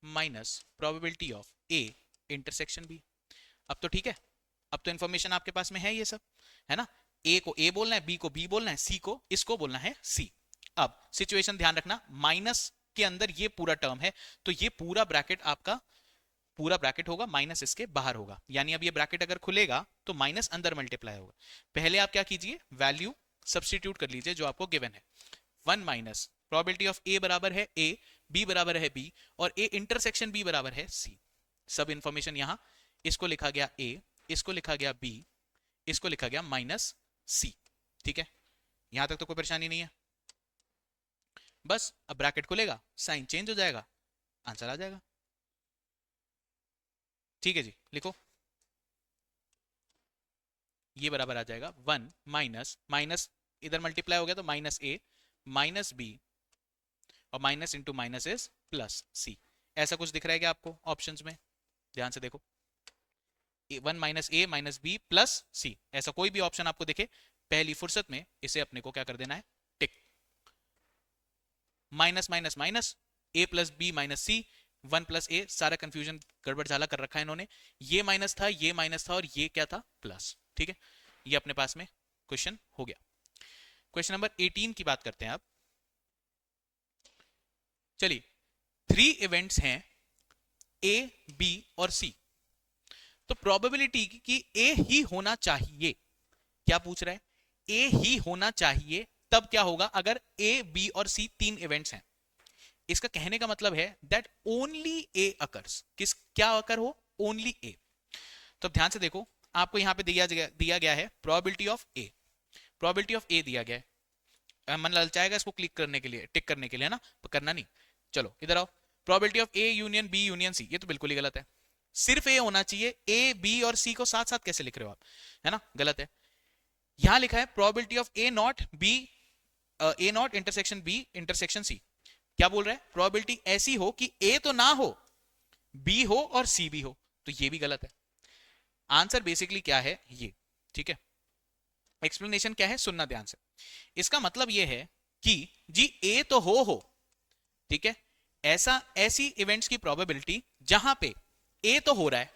minus probability of A intersection B. अब तो ठीक है, अब तो इंफॉर्मेशन आपके पास में है ये सब, है ना? ए को ए बोलना है, बी को बी बोलना है, सी को इसको बोलना है सी। अब सिचुएशन ध्यान रखना, माइनस के अंदर ये पूरा टर्म है, तो ये पूरा ब्रैकेट आपका पूरा ब्रैकेट होगा, माइनस इसके बाहर होगा, यानी अब ये ब्रैकेट अगर खुलेगा तो माइनस अंदर मल्टीप्लाई होगा। पहले आप क्या कीजिए, वैल्यू सब्स्टिट्यूट कर लीजिए जो आपको गिवन है। 1 माइनस प्रोबेबिलिटी ऑफ ए बराबर है ए, बी बराबर है बी, और ए इंटरसेक्शन बी बराबर है सी। सब इंफॉर्मेशन यहां, इसको लिखा गया ए, इसको लिखा गया बी, इसको लिखा गया माइनस सी। ठीक है, यहां तक तो कोई परेशानी नहीं है। बस अब ब्रैकेट खुलेगा, साइन चेंज हो जाएगा, आंसर आ जाएगा। ठीक है जी, लिखो। ये बराबर आ जाएगा 1 माइनस माइनस, इधर मल्टीप्लाई हो गया तो माइनस ए माइनस बी, और minus into minus is plus C. ऐसा कुछ दिख रहा है क्या आपको ऑप्शंस में? ध्यान से देखो, 1 minus A minus B plus C, ऐसा कोई भी ऑप्शन आपको दिखे, पहली फुर्सत में इसे अपने को क्या कर देना है, टिक। माइनस माइनस माइनस, ए प्लस बी माइनस सी, 1 प्लस ए, सारा कंफ्यूजन गड़बड़ झाला कर रखा है इन्होंने। ये माइनस था, ये माइनस था, और ये क्या था, प्लस। ठीक है, ये अपने पास में क्वेश्चन हो गया। क्वेश्चन नंबर 18 की बात करते हैं अब। चलिए, 3 इवेंट्स हैं ए, बी और सी, तो प्रोबेबिलिटी कि ए ही होना चाहिए, क्या पूछ रहा है, ए ही होना चाहिए, तब क्या होगा अगर ए, बी और सी 3 इवेंट्स हैं। इसका कहने का मतलब है दैट ओनली ए अकर्स, किस क्या अकर हो, ओनली ए। तो ध्यान से देखो, आपको यहां पे दिया गया है probability of A, probability of A दिया गया है। मन ललचाएगा इसको क्लिक करने के लिए, टिक करने के लिए, है ना, पर करना नहीं। चलो इधर आओ, probability of A union B union C, ये तो बिल्कुल ही गलत है। सिर्फ ए होना चाहिए, ए बी और सी को साथ साथ कैसे लिख रहे हो आप, है ना, गलत है। यहां लिखा है probability of A not B, A not intersection B intersection C. क्या बोल रहा है, प्रोबेबिलिटी ऐसी हो कि ए तो ना हो, बी हो और सी भी हो, तो ये भी गलत है। आंसर बेसिकली क्या है ये, ठीक है। एक्सप्लेनेशन क्या है, सुनना ध्यान से। इसका मतलब ये है कि जी ए तो हो, ठीक है, ऐसी इवेंट्स की प्रोबेबिलिटी जहां पे ए तो हो रहा है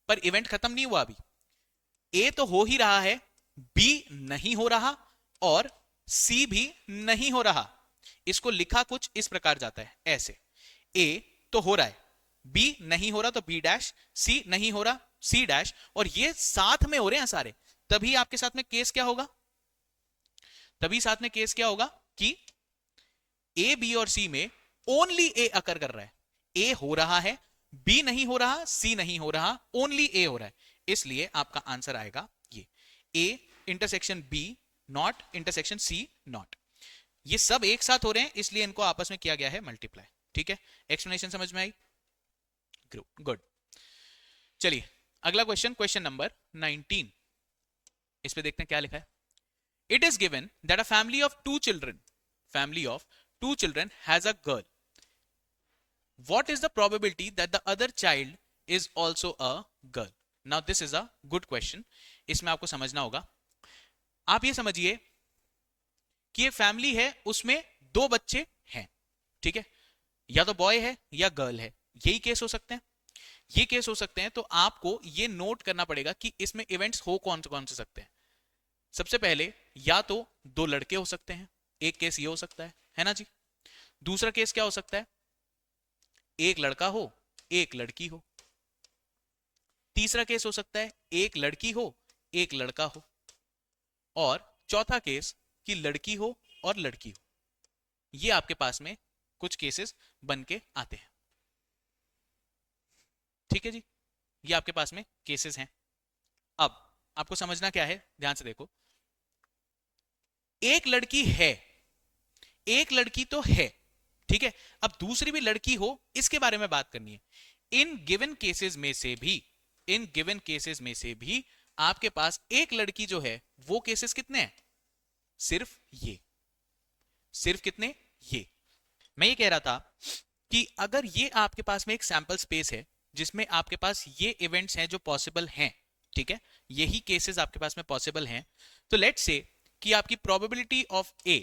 पर इवेंट खत्म नहीं हुआ अभी, ए तो हो ही रहा है, बी नहीं हो रहा, और सी भी नहीं हो रहा। इसको लिखा कुछ इस प्रकार जाता है ऐसे, ए तो हो रहा है, बी नहीं हो रहा तो बी डैश, सी नहीं हो रहा सी डैश, और ये साथ में हो रहे हैं सारे, तभी आपके साथ में केस क्या होगा, तभी साथ में केस क्या होगा कि ए, बी और सी में ओनली ए अकर कर रहा है, ए हो रहा है, बी नहीं हो रहा, सी नहीं हो रहा, ओनली ए हो रहा है। इसलिए आपका आंसर आएगा ये, A intersection B not intersection C not. ये सब एक साथ हो रहे हैं, इसलिए इनको आपस में किया गया है मल्टीप्लाई। ठीक है, एक्सप्लेनेशन समझ में आई? गुड। चलिए अगला क्वेश्चन, क्वेश्चन नंबर 19। इस पे देखते हैं क्या लिखा है। It is given that a family of 2 children, family of 2 children has a girl, what is the probability that the other child is also a girl? Now this is a good question. इसमें आपको समझना होगा, आप ये समझिए कि एक family है, उसमें 2 बच्चे हैं, ठीक है, या तो बॉय है या गर्ल है, यही केस हो सकते हैं, ये केस हो सकते हैं। तो आपको ये नोट करना पड़ेगा कि इसमें इवेंट्स हो कौन से सकते हैं। सबसे पहले या तो 2 लड़के हो सकते हैं, एक केस ये हो सकता है ना जी। दूसरा केस क्या हो सकता है, एक लड़का हो एक लड़की हो। तीसरा केस हो सकता है एक लड़की हो एक लड़का हो, और चौथा केस कि लड़की हो और लड़की हो। ये आपके पास में कुछ केसेस बन के आते हैं। ठीक है जी, ये आपके पास में केसेस हैं। अब आपको समझना क्या है, ध्यान से देखो, एक लड़की है, एक लड़की तो है, ठीक है, अब दूसरी भी लड़की हो, इसके बारे में बात करनी है। इन गिवन केसेस में से भी, इन गिवन केसेस में से भी आपके पास एक लड़की जो है, वो केसेस कितने हैं? सिर्फ ये, सिर्फ कितने? ये। मैं ये कह रहा था कि अगर ये आपके पास में एक सैंपल स्पेस है जिसमें आपके पास ये इवेंट्स हैं जो पॉसिबल हैं, ठीक है, यही केसेस आपके पास में पॉसिबल हैं, तो लेट्स से कि आपकी probability of A,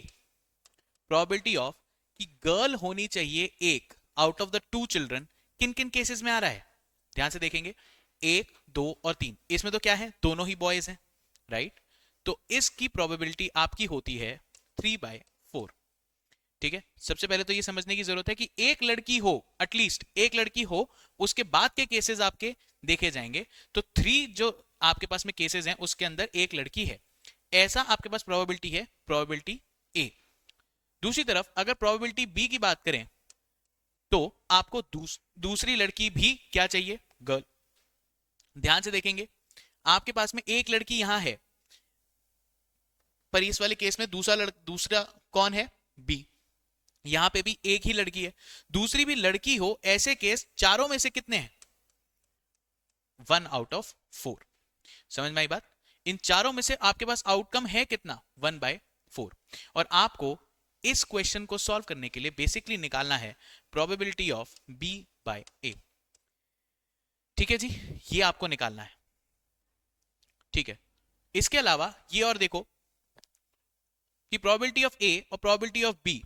probability of कि गर्ल होनी चाहिए एक out of the two children, किन किन केसेस में आ रहा है? ध्यान से देखेंगे, 1, 2 और 3, इसमें तो क्या है, दोनों ही बॉयज हैं, राइट? तो इसकी प्रोबेबिलिटी आपकी होती है 3/4, ठीक है। सबसे पहले तो ये समझने की जरूरत है कि एक लड़की हो, एटलीस्ट एक लड़की हो, उसके बाद के केसेस आपके देखे जाएंगे। तो 3 जो आपके पास में केसेस हैं उसके अंदर एक लड़की है, ऐसा आपके पास प्रोबेबिलिटी है, प्रोबेबिलिटी ए। दूसरी तरफ अगर प्रोबेबिलिटी बी की बात करें तो आपको दूसरी लड़की भी क्या चाहिए? गर्ल। ध्यान से देखेंगे, आपके पास में एक लड़की यहां है, पर इस वाले केस में दूसरा कौन है? बी। यहां पे भी एक ही लड़की है, दूसरी भी लड़की हो, ऐसे केस चारों में से कितने हैं? 1 आउट ऑफ 4। समझ में आई बात? इन चारों में से आपके पास आउटकम है कितना? 1/4। और आपको इस क्वेश्चन को सॉल्व करने के लिए बेसिकली निकालना है प्रोबेबिलिटी ऑफ B/A। ठीक है जी, ये आपको निकालना है, ठीक है। इसके अलावा ये और देखो कि प्रोबेबिलिटी ऑफ A और प्रोबेबिलिटी ऑफ B,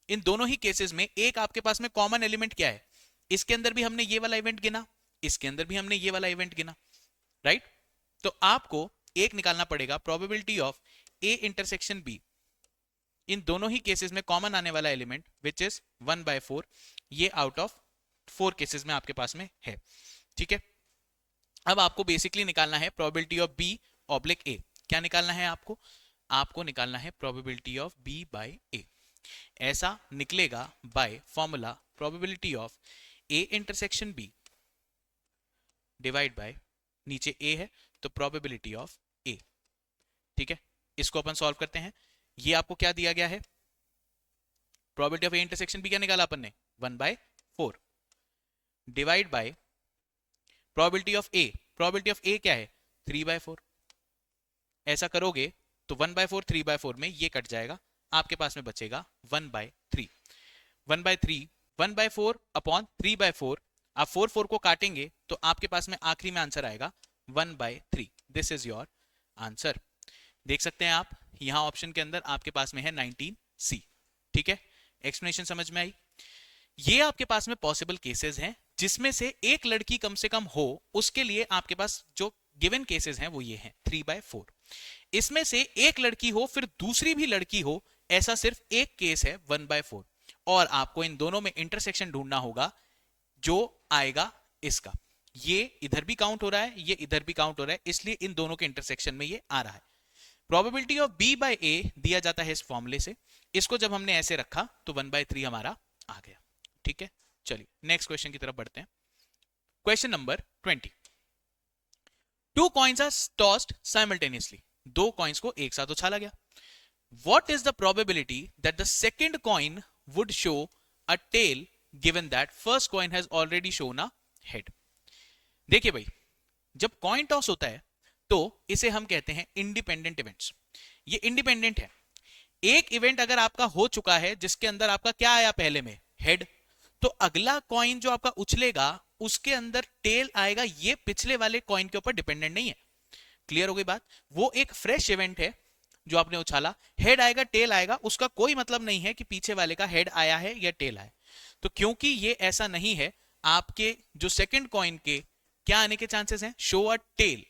इन दोनों ही केसेस में एक आपके पास में कॉमन एलिमेंट क्या है? इसके अंदर भी हमने ये वाला इवेंट गिना, इसके अंदर भी हमने ये वाला इवेंट गिना, राइट? तो आपको एक निकालना पड़ेगा probability of A intersection B, इन दोनों ही केसेस में कॉमन आने वाला एलिमेंट विच इज 1/4, ये आउट ऑफ 4 केसेस में आपके पास में है, ठीक है। अब आपको बेसिकली निकालना है probability of B oblique A। क्या निकालना है आपको? आपको निकालना है प्रोबेबिलिटी ऑफ B/A। ऐसा निकलेगा by formula probability of A intersection B divide by, नीचे A है तो प्रोबेबिलिटी ऑफ A, ठीक है। इसको अपन सॉल्व करते हैं। ये आपको क्या दिया गया है? Probability of A intersection B क्या निकाला अपन ने? 1/4 divide by probability of A, probability of A क्या है? 3/4। ऐसा करोगे तो 1/4 3/4 में ये कट जाएगा, आपके पास में बचेगा 1/3। 1/3 1/4 अपॉन 3/4, आप 4 को काटेंगे तो आपके पास में आखिरी में आंसर आएगा 1/3। This is your answer. देख सकते हैं आप यहां ऑप्शन के अंदर आपके पास में है 19C, ठीक है। एक्सप्लेनेशन समझ में आई? ये आपके पास में पॉसिबल केसेस हैं जिसमें से एक लड़की कम से कम हो, उसके लिए आपके पास जो गिवन केसेस हैं वो ये हैं 3/4। इसमें से एक लड़की हो फिर दूसरी भी लड़की हो, ऐसा सिर्फ एक केस है 1/4, और आपको इन दोनों में इंटरसेक्शन ढूंढना होगा जो आएगा इसका। ये इधर भी काउंट हो रहा है, ये इधर भी काउंट हो रहा है, इसलिए इन दोनों के इंटरसेक्शन में ये आ रहा है। प्रोबेबिलिटी ऑफ B/A दिया जाता है इस फॉर्मूले से, इसको जब हमने ऐसे रखा तो 1/3 हमारा आ गया, ठीक है। चलिए नेक्स्ट क्वेश्चन की तरफ बढ़ते हैं। Question number 20। 2 coins are tossed simultaneously, 2 coins को एक साथ उछाला गया। What is the probability that the second coin would show a tail given that first coin has already shown a head? देखिए भाई, जब कॉइन टॉस होता है तो इसे हम कहते हैं इंडिपेंडेंट इवेंट्स। ये इंडिपेंडेंट है। एक इवेंट अगर आपका हो चुका है जिसके अंदर आपका क्या आया पहले में? हेड, तो अगला कॉइन जो आपका उछलेगा उसके अंदर टेल आएगा, ये पिछले वाले कॉइन के ऊपर डिपेंडेंट नहीं है। क्लियर हो गई बात? वो एक फ्रेश इवेंट है जो आपने उछाला, हेड आएगा टेल आएगा, उसका कोई मतलब नहीं है कि पीछे वाले का हेड आया है या टेल आया। तो क्योंकि ये ऐसा नहीं है, आपके जो सेकंड कॉइन के क्या आने के चांसेस हैं? शो अ टेल,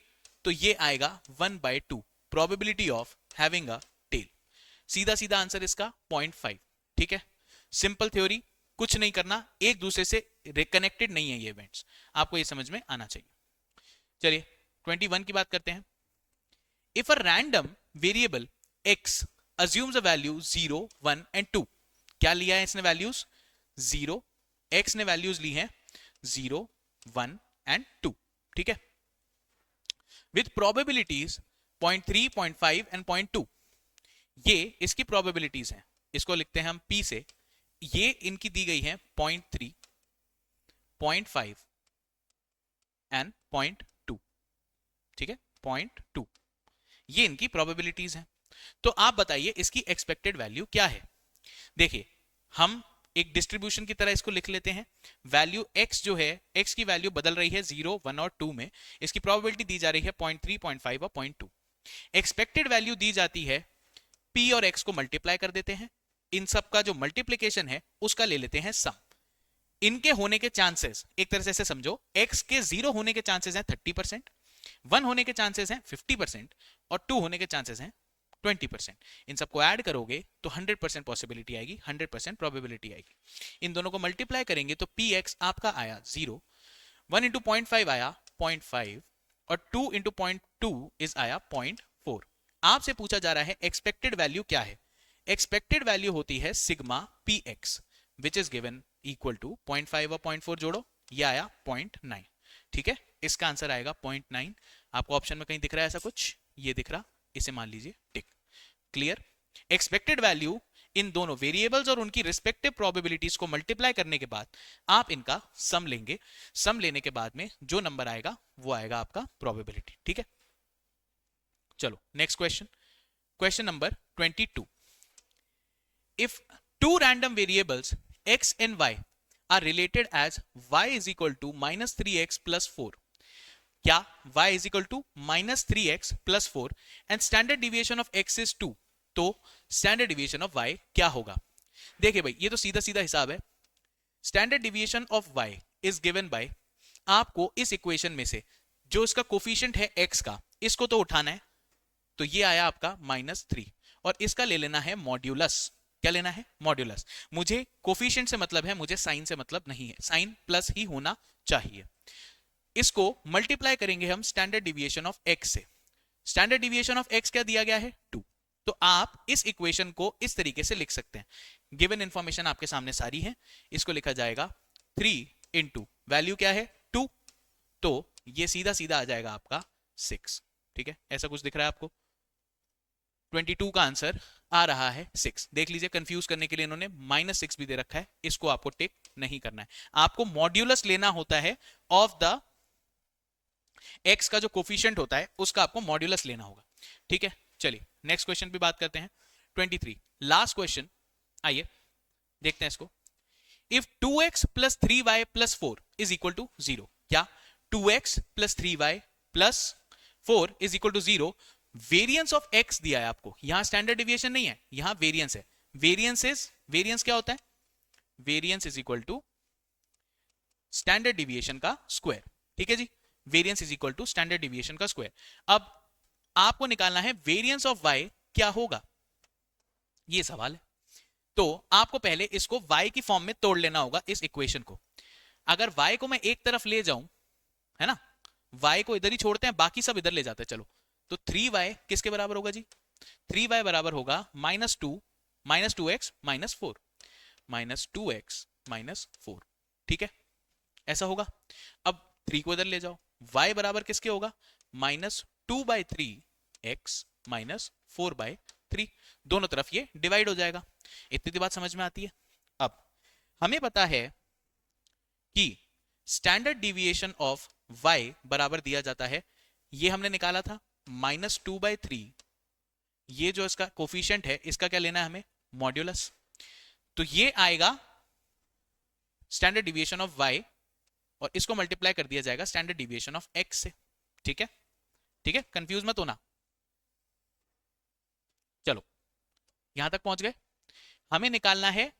तो ये आएगा 1/2 probability of having a tail. सीधा सीधा आंसर इसका 0.5, ठीक है। सिंपल थ्योरी, कुछ नहीं करना, एक दूसरे से कनेक्टेड नहीं है ये इवेंट्स, आपको ये समझ में आना चाहिए। चलिए 21 की बात करते हैं। If a random variable x assumes a value 0, 1 and 2, क्या लिया है इसने वैल्यूज? 0, x ने वैल्यूज ली हैं 0, 1 एंड 2, ठीक है, विथ प्रोबेबिलिटीज 0.3, 0.5 एंड 0.2। ये इसकी प्रोबेबिलिटीज हैं, इसको लिखते हैं हम P से। ये इनकी दी गई है 0.3, 0.5 एंड 0.2, ठीक है, 0.2, ये इनकी प्रोबेबिलिटीज हैं। तो आप बताइए इसकी एक्सपेक्टेड वैल्यू क्या है। देखिए हम एक डिस्ट्रीब्यूशन की तरह इसको लिख लेते हैं। वैल्यू x जो है, x की वैल्यू बदल रही है 0, 1 और 2 में। इसकी प्रोबेबिलिटी दी जा रही है 0.3, 0.5 और 0.2। एक्सपेक्टेड वैल्यू दी जाती है, p और x को मल्टीप्लाई कर देते हैं, इन सब का जो मल्टीप्लीकेशन है उसका ले लेते हैं सम। इनके होने के चांसेस एक तरह से समझो, x के 0 होने के चांसेस हैं 30%, 1 होने के चांसेस हैं 50% और 2 होने के चांसेस हैं 20%। इन सबको ऐड करोगे तो 100% पॉसिबिलिटी आएगी, 100% प्रोबेबिलिटी आएगी। इन दोनों को मल्टीप्लाई करेंगे तो px आपका आया 0, 1 इंटू 0.5 आया 0.5 और 2 इंटू 0.2 इज आया 0.4। आपसे पूछा जा रहा है एक्सपेक्टेड वैल्यू क्या है। एक्सपेक्टेड वैल्यू होती है sigma px which is given equal to 0.5 और 0.4 जोड़ो, ये आया 0.9, ठीक है। इसका आंसर आएगा 0.9। आपको ऑप्शन में कहीं दिख रहा है ऐसा कुछ? ये दिख रहा, इसे मान लीजिए टिक। क्लियर? एक्सपेक्टेड वैल्यू इन दोनों वेरिएबल्स और उनकी रिस्पेक्टिव प्रोबेबिलिटीज को मल्टीप्लाई करने के बाद आप इनका सम लेंगे। सम लेने के बाद में जो नंबर आएगा वो आएगा आपका प्रोबेबिलिटी, ठीक है। चलो next question, question number 22। If two random variables x and y are related as y is equal to minus 3x plus 4, क्या y is equal to minus 3x plus 4 and standard deviation of x is 2, तो standard deviation of y क्या होगा? देखिए भाई ये तो सीधा सीधा हिसाब है। Standard deviation of y is given bye, आपको इस इक्वेशन में से जो इसका कोफिशिएंट है x का, इसको तो उठाना है, तो ये आया आपका -3 और इसका ले लेना है मॉड्यूलस। क्या लेना है? मॉड्यूलस। मुझे कोफिशिएंट से मतलब है, मुझे साइन से मतलब नहीं है, साइन प्लस ही होना चाहिए। इसको मल्टीप्लाई करेंगे हम स्टैंडर्ड डिविएशन ऑफ x से। स्टैंडर्ड डिविएशन ऑफ x क्या दिया गया है? 2। तो आप इस इक्वेशन को इस तरीके से लिख सकते हैं। गिवन इंफॉर्मेशन आपके सामने सारी है, इसको लिखा जाएगा 3 इंटू वैल्यू क्या है 2, तो ये सीधा सीधा आ जाएगा आपका 6, ठीक है। ऐसा कुछ दिख रहा है आपको? 22 का आंसर आ रहा है 6। देख लीजिए कंफ्यूज करने के लिए इन्होंने -6 भी दे रखा है, इसको आपको टिक नहीं करना है। आपको मॉड्यूलस लेना होता है ऑफ द x का जो कोफिशिएंट होता है उसका आपको मॉड्यूलस लेना होगा, ठीक है। चलिए नेक्स्ट क्वेश्चन पे बात करते हैं, 23 लास्ट क्वेश्चन। आइए देखते हैं इसको। If 2x plus 3y plus 4 is equal to 0, क्या 2x plus 3y plus 4 is equal to 0, variance of x दिया है आपको। यहां स्टैंडर्ड डिविएशन नहीं है, यहां वेरिएंस है। वेरिएंस क्या होता है? Variance is equal to standard deviation का स्क्वायर, ठीक है जी। Variance is equal to standard deviation का स्क्वायर। अब आपको निकालना है वेरिएंस ऑफ y क्या होगा, ये सवाल है। तो आपको पहले इसको y की फॉर्म में तोड़ लेना होगा इस इक्वेशन को। अगर y को मैं एक तरफ ले जाऊं, है ना, y को इधर ही छोड़ते हैं, बाकी सब इधर ले जाते हैं, चलो। तो 3y किसके बराबर होगा जी? 3y बराबर होगा -2 -2x -4 -2x -4, ठीक है, ऐसा होगा। अब 3 को इधर ले जाओ, y बराबर किसके होगा? -2/3x -4/3, दोनों तरफ ये डिवाइड हो जाएगा। इतनी बात समझ में आती है। अब हमें पता है कि स्टैंडर्ड डिविएशन ऑफ y बराबर दिया जाता है, ये हमने निकाला था -2/3, ये जो इसका कोफिशिएंट है इसका क्या लेना है हमें? मॉड्यूलस। तो ये आएगा स्टैंडर्ड डिविएशन ऑफ y और इसको मल्टीप्लाई कर दिया जाएगा स्टैंडर्ड डिविएशन ऑफ x से, ठीक है, ठीक है, कंफ्यूज मत होना। चलो यहां तक पहुंच गए। हमें निकालना है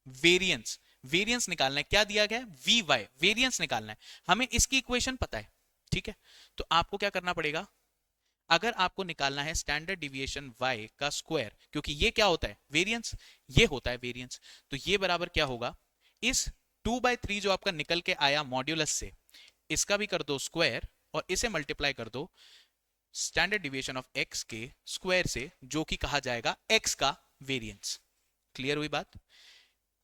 वेरिएंस, वेरिएंस निकालना है। क्या दिया गया है? vy, वेरिएंस निकालना है। हमें इसकी इक्वेशन पता है, ठीक है। तो आपको क्या करना पड़ेगा? अगर आपको निकालना है स्टैंडर्ड डिविएशन y का स्क्वायर, क्योंकि ये क्या होता है? वेरिएंस, ये होता है वेरिएंस, तो ये बराबर क्या होगा? इस 2/3 जो आपका निकल के आया मॉड्यूलस से, इसका भी कर दो स्क्वायर और इसे मल्टीप्लाई कर दो स्टैंडर्ड डिविएशन ऑफ x के स्क्वायर से, जो कि कहा जाएगा x का वेरिएंस। क्लियर हुई बात?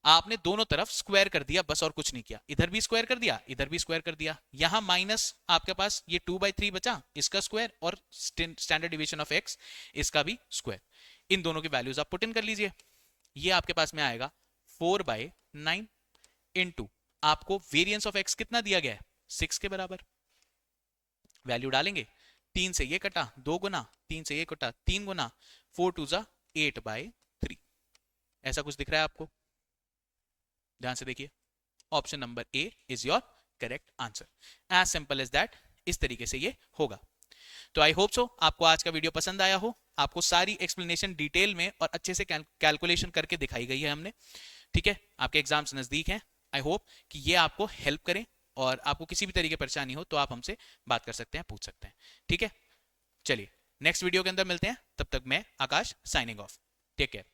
आपने दोनों तरफ स्क्वायर कर दिया बस, और कुछ नहीं किया। इधर भी स्क्वायर कर दिया, इधर भी स्क्वायर कर दिया। यहां माइनस आपके पास ये 2/3 बचा, इसका स्क्वायर, और स्टैंडर्ड डिवीजन ऑफ x इसका भी स्क्वायर। इन दोनों की वैल्यूज आप पुट इन कर लीजिए। ये आपके पास में आएगा 4/9 इनटू आपको वेरिएंस ऑफ x कितना दिया गया है, 6 के बराबर। वैल्यू डालेंगे, 3 से ये कटा 2 गुना, 3 से ये कटा 3 गुना, 4 2 जा 8/3। ऐसा कुछ दिख रहा है आपको? ध्यान से देखिए, option number A is your correct answer. As simple as that, इस तरीके से ये होगा। तो आई होप सो आपको आज का वीडियो पसंद आया हो। आपको सारी एक्सप्लेनेशन डिटेल में और अच्छे से कैलकुलेशन करके दिखाई गई है हमने, ठीक है। आपके एग्जाम्स नजदीक हैं, आई होप कि ये आपको हेल्प करें, और आपको किसी भी तरीके की परेशानी हो तो आप हमसे बात कर सकते हैं, पूछ सकते हैं, ठीक है। चलिए नेक्स्ट वीडियो के अंदर मिलते हैं, तब तक मैं Akash signing off. Take care.